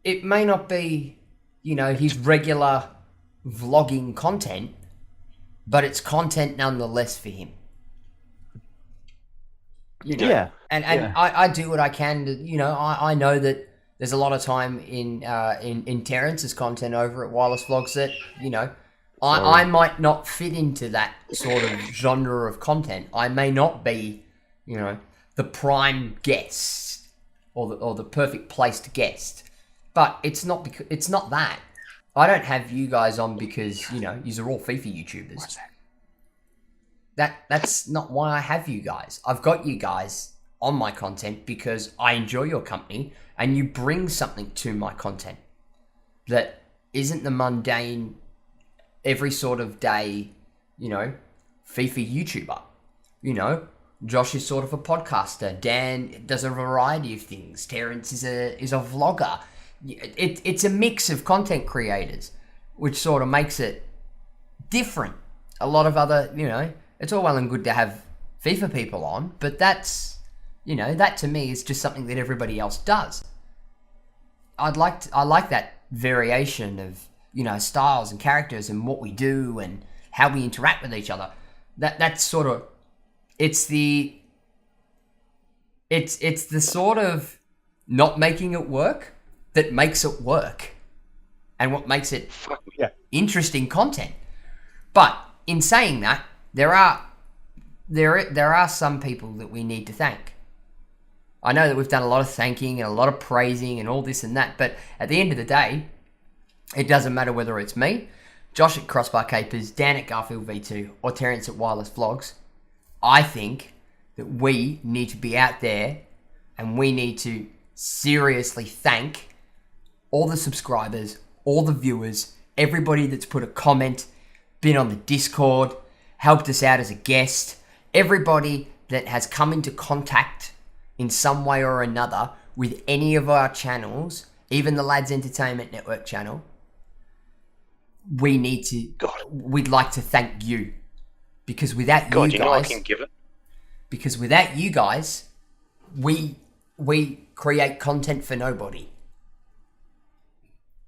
It may not be his regular vlogging content, but it's content nonetheless for him. Yeah. And I do what I can to, I know that there's a lot of time in Terrence's content over at Wireless Vlogs that, I might not fit into that sort of genre of content. I may not be, the prime guest or the perfect placed guest. But it's not that. I don't have you guys on because, yous are all FIFA YouTubers. What's that? That's not why I have you guys. I've got you guys on my content because I enjoy your company and you bring something to my content that isn't the mundane, every sort of day, FIFA YouTuber. Josh is sort of a podcaster. Dan does a variety of things. Terrence is a vlogger. It's a mix of content creators, which sort of makes it different. A lot of other, it's all well and good to have FIFA people on, but that's, that to me is just something that everybody else does. I like that variation of, styles and characters and what we do and how we interact with each other. That's sort of, it's the sort of not making it work that makes it work, and what makes it interesting content. But in saying that, there are some people that we need to thank. I know that we've done a lot of thanking and a lot of praising and all this and that, but at the end of the day, it doesn't matter whether it's me, Josh at Crossbar Capers, Dan at Garfield V2, or Terrence at Wireless Vlogs. I think that we need to be out there and we need to seriously thank all the subscribers, all the viewers, everybody that's put a comment, been on the Discord, helped us out as a guest, everybody that has come into contact in some way or another with any of our channels, even the Lads Entertainment Network channel. We'd like to thank you. Because without you guys, I can give it. Because without you guys, we create content for nobody.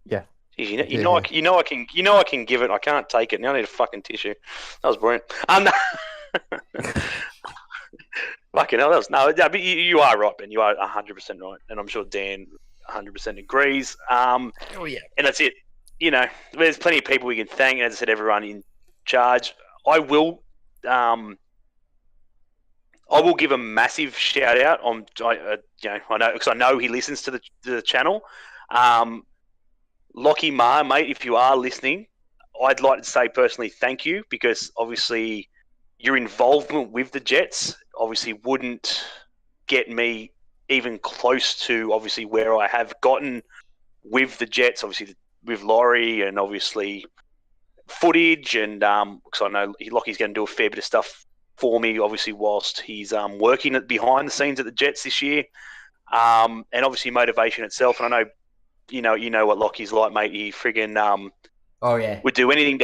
Yeah. You know I can give it. I can't take it. Now I need a fucking tissue. That was brilliant. Fucking hell, else. No, but you are right, Ben. You are 100% right, and I'm sure Dan 100% agrees. Oh yeah. And that's it. You know, there's plenty of people we can thank. As I said, everyone in charge. I will give a massive shout out on. I know because I know he listens to the channel. Lockie Ma, mate, if you are listening, I'd like to say personally thank you, because obviously your involvement with the Jets obviously wouldn't get me even close to obviously where I have gotten with the Jets, obviously with Laurie, and obviously footage, and because I know Lockie's going to do a fair bit of stuff for me, obviously whilst he's working behind the scenes at the Jets this year, and obviously motivation itself. And I know you know what Lockie's like, mate. He friggin' Oh yeah, would do anything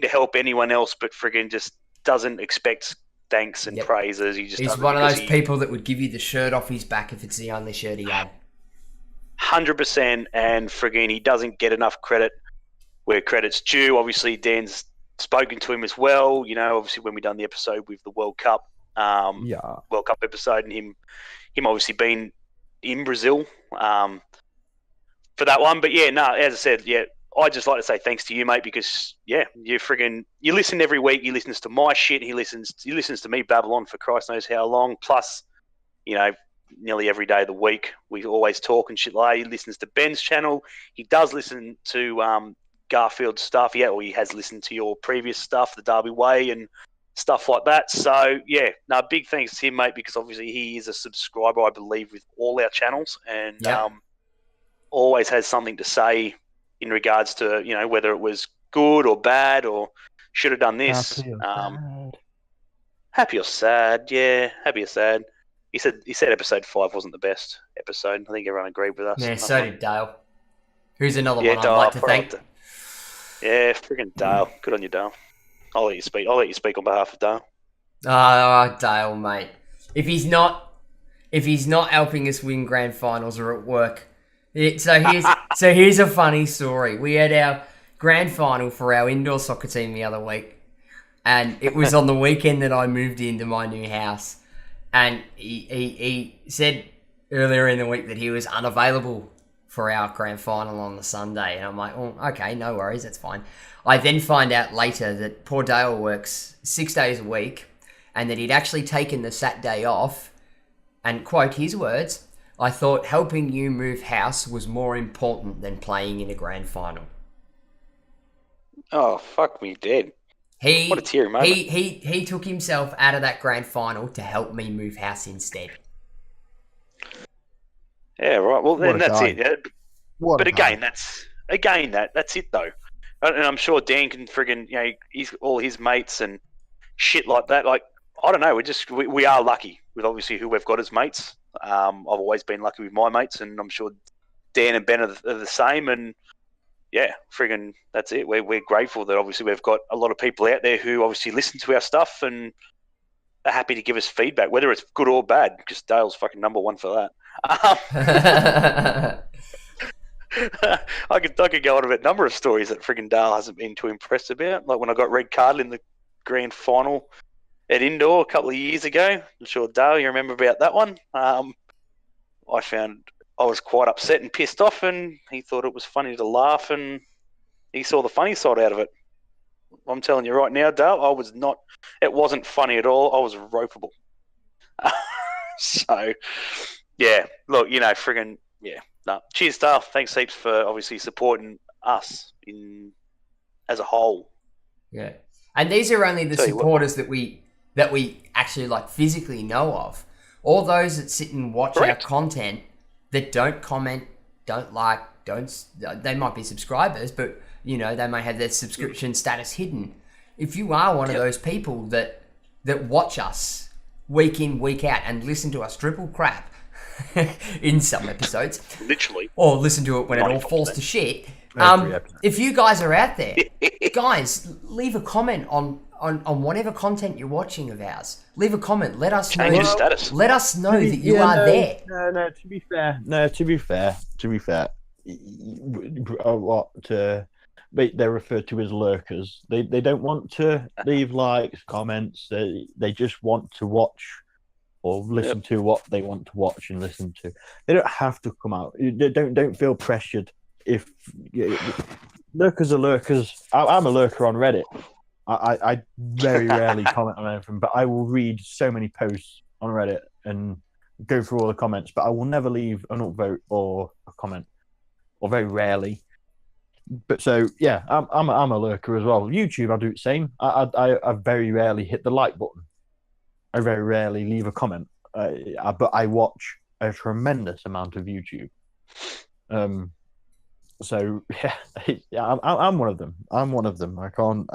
to help anyone else, but friggin' just doesn't expect thanks and praises. He's one of those people that would give you the shirt off his back if it's the only shirt he had. 100%, and friggin' he doesn't get enough credit where credit's due. Obviously, Dan's spoken to him as well. You know, obviously when we done the episode with the World Cup, World Cup episode, and him obviously being in Brazil for that one. But yeah, no, as I said, yeah, I'd just like to say thanks to you, mate, because you listen every week. He listens to my shit. He listens to me babble on for Christ knows how long. Plus, nearly every day of the week we always talk and shit like that. He listens to Ben's channel. He does listen to Garfield stuff. Yeah, or he has listened to your previous stuff, the Derby Way and stuff like that. So yeah, no, big thanks to him, mate, because obviously he is a subscriber, I believe, with all our channels, and always has something to say in regards to, whether it was good or bad or should have done this. Happy or sad. Yeah, happy or sad. He said episode 5 wasn't the best episode. I think everyone agreed with us. Yeah, so did Dale. Who's another one I'd like to thank? Yeah, friggin' Dale. Good on you, Dale. I'll let you speak on behalf of Dale. Dale, mate. If he's not helping us win grand finals or at work. So here's a funny story. We had our grand final for our indoor soccer team the other week, and it was on the weekend that I moved into my new house. And he said earlier in the week that he was unavailable for our grand final on the Sunday. And I'm like, oh, okay, no worries, that's fine. I then find out later that poor Dale works 6 days a week, and that he'd actually taken the Saturday off, and quote his words, "I thought helping you move house was more important than playing in a grand final." Oh, fuck me dead. What a teary moment. He took himself out of that grand final to help me move house instead. Yeah, right. Well, then that's it. Yeah. But again, that's it though. And I'm sure Dan can friggin', he's all his mates and shit like that. Like, I don't know. We are lucky with obviously who we've got as mates. I've always been lucky with my mates, and I'm sure Dan and Ben are the same. And yeah, friggin', that's it. We're grateful that obviously we've got a lot of people out there who obviously listen to our stuff and are happy to give us feedback, whether it's good or bad, because Dale's fucking number one for that. I could go on about a number of stories that friggin' Dale hasn't been too impressed about. Like when I got red carded in the grand final at indoor a couple of years ago. I'm sure, Dale, you remember about that one. I was quite upset and pissed off, and he thought it was funny to laugh, and he saw the funny side out of it. I'm telling you right now, Dale, it wasn't funny at all. I was ropeable. So, yeah, look, friggin', yeah. No, cheers, Dale. Thanks heaps for obviously supporting us as a whole. Yeah. And these are only the supporters that we actually like physically know of. All those that sit and watch our content that don't comment, don't like, they might be subscribers, but they may have their subscription status hidden. If you are one of those people that watch us week in, week out and listen to us triple crap in some episodes, literally, or listen to it when it all falls to shit. If you guys are out there, guys, leave a comment on whatever content you're watching of ours. Leave a comment. Let us know. Status. Let us know that you are there. No. To be fair. They're referred to as lurkers. They don't want to leave likes, comments. They just want to watch or listen to what they want to watch and listen to. They don't have to come out. Don't feel pressured. If lurkers are lurkers, I'm a lurker on Reddit. I very rarely comment on anything, but I will read so many posts on Reddit and go through all the comments. But I will never leave an upvote or a comment, or very rarely. But so yeah, I'm a lurker as well. YouTube, I do the same. I very rarely hit the like button. I very rarely leave a comment. But I watch a tremendous amount of YouTube. So yeah, I'm one of them. I'm one of them. I can't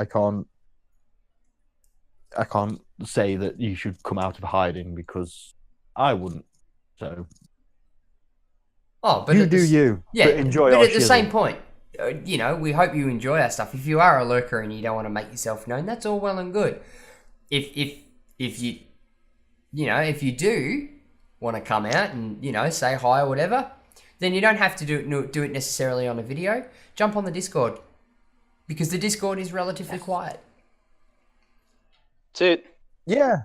say that you should come out of hiding because I wouldn't. So but but enjoy. But our at the shizzle. same point, we hope you enjoy our stuff. If you are a lurker and you don't want to make yourself known, that's all well and good. If you if you do want to come out and say hi or whatever, then you don't have to do it necessarily on a video. Jump on the Discord, because the Discord is relatively quiet. That's it. Yeah,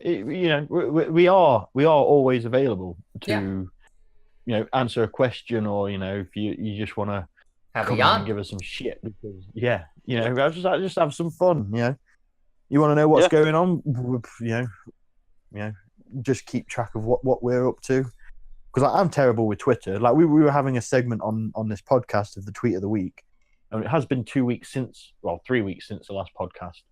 we are always available to answer a question, or if you just want to Have a come in yarn. and give us some shit, because I just have some fun. You want to know what's going on, just keep track of what we're up to, because I'm terrible with Twitter. Like we were having a segment on this podcast of the tweet of the week, and it has been 3 weeks since the last podcast,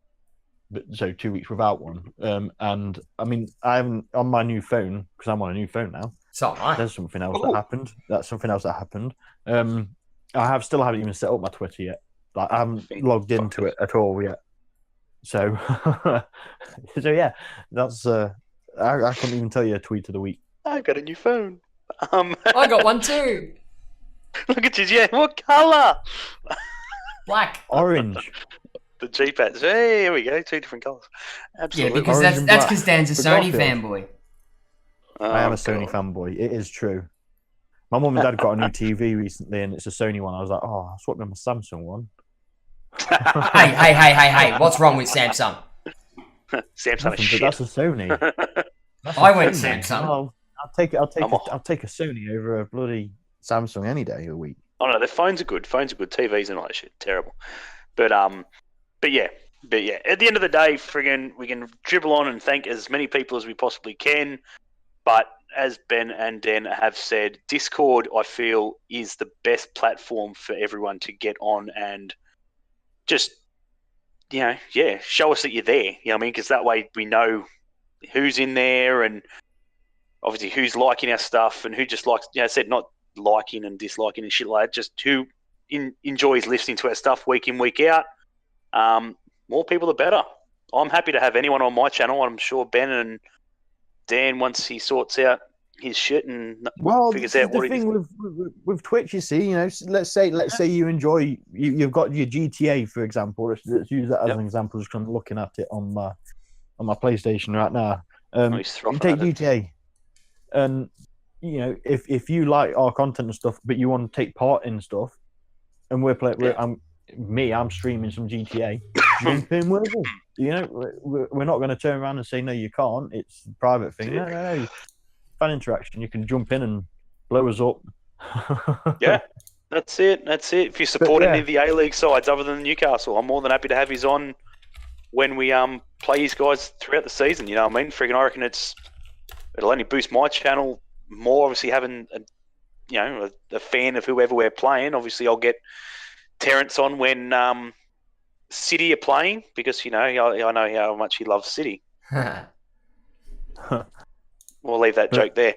but so 2 weeks without one. And I mean, I haven't on my new phone, because I'm on a new phone now. So There's something else that happened. That's something else that happened. I still haven't even set up my Twitter yet. Like I haven't logged into it at all yet. So, so yeah, that's. I couldn't even tell you a tweet of the week. I got a new phone. I got one too. Look at you, yeah. What colour? Black. Orange. The G-pads. Hey, here we go. 2 different colours. Absolutely. Yeah, because Orange and that's black. because Dan's a For Sony Garfield. fanboy. I am a Sony fanboy. It is true. My mum and dad got a new TV recently, and it's a Sony one. I was like, I swapped in my Samsung one. Hey! What's wrong with Samsung? Samsung Nothing, is but shit. that's a Sony. That's I a went Sony. Samsung. I'll take a Sony over a bloody Samsung any day of the week. Oh no, the phones are good. TVs and all that shit, terrible. But yeah. At the end of the day, friggin', we can dribble on and thank as many people as we possibly can. But as Ben and Dan have said, Discord, I feel, is the best platform for everyone to get on and just, show us that you're there. You know what I mean? Because that way we know who's in there, and obviously who's liking our stuff, and who just likes, I said, not liking and disliking and shit like that, just who enjoys listening to our stuff week in, week out. More people the better. I'm happy to have anyone on my channel. I'm sure Ben and Dan, once he sorts out his shit and figures out what the he thing with Twitch, you see, let's say you enjoy, you've got your GTA, for example. Let's use that as an example, just 'cause I'm looking at it on my PlayStation right now. You take GTA, and if you like our content and stuff, but you want to take part in stuff, and I'm streaming some GTA. Jump in with us. We're not going to turn around and say no, you can't. It's a private thing. No. Fan interaction. You can jump in and blow us up. Yeah, that's it. If you support any of the A-League sides other than Newcastle, I'm more than happy to have his on when we play his guys throughout the season. You know what I mean? Friggin', I reckon it'll only boost my channel more. Obviously, having a fan of whoever we're playing. Obviously, I'll get Terrence on when City are playing, because I know how much he loves City. We'll leave that joke there.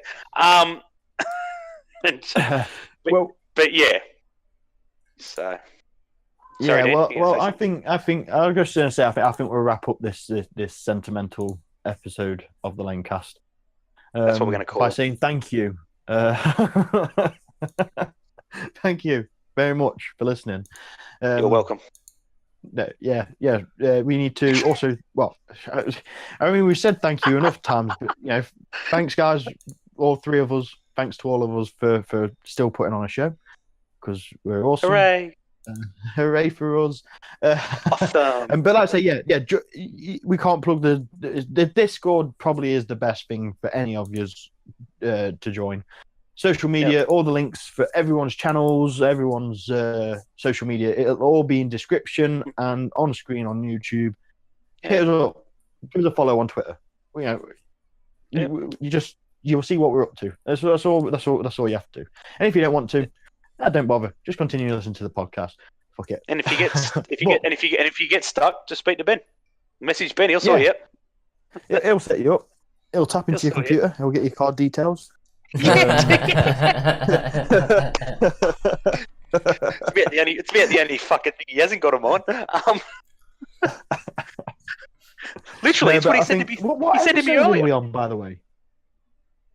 But yeah. So. Sorry, Dan, I think I was just going to say I think we'll wrap up this sentimental episode of the LENcast. That's what we're going to call by it. saying thank you. Thank you very much for listening. You're welcome. We need to also. Well, I mean, we've said thank you enough times, but thanks, guys, all three of us. Thanks to all of us for still putting on a show, because we're awesome. Hooray! Hooray for us! Awesome. But like I say, we can't plug the Discord. Probably is the best thing for any of you to join. Social media, all the links for everyone's channels, everyone's social media, it'll all be in description and on screen on YouTube. Hit us up, give us a follow on Twitter. You'll see what we're up to. That's all you have to do. And if you don't want to, don't bother. Just continue to listen to the podcast. Fuck it. And if you get stuck, just speak to Ben. Message Ben. He'll sort you out. He'll set you up. He'll tap into your computer. He'll get your card details. It's about the only fucking thing he hasn't got him on. Literally, it's what he said to me. What he said to me episode earlier. Are we on, by the way?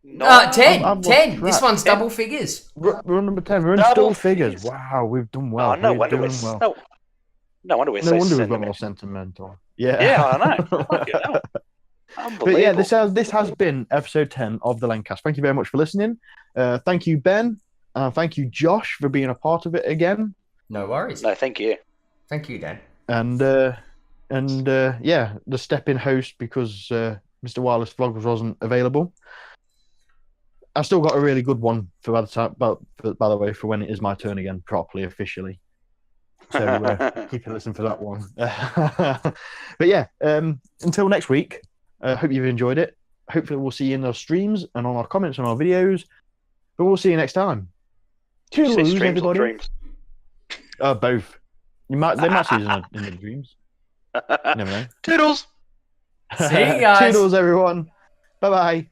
No, 10. I'm 10. This one's double figures. We're on number 10. We're in double figures. Wow, we've done well. No wonder we're no wonder we're so we've got sentimental. more sentimental. Yeah. Yeah, I know. Fuck it, no. But yeah, this has been episode 10 of the LENcast. Thank you very much for listening. Thank you, Ben. Thank you, Josh, for being a part of it again. No worries. No, thank you. Thank you, Dan. And the step-in host because Mr. Wireless Vlogs wasn't available. I've still got a really good one for by the time, by the way, for when it is my turn again, properly, officially. So keep a listen for that one. But yeah, until next week, hope you've enjoyed it. Hopefully we'll see you in those streams and on our comments on our videos. But we'll see you next time. Toodaloo, streams or everybody. dreams? Both. They might see us in the dreams. You never know. Toodles! See you guys. Toodles, everyone. Bye-bye.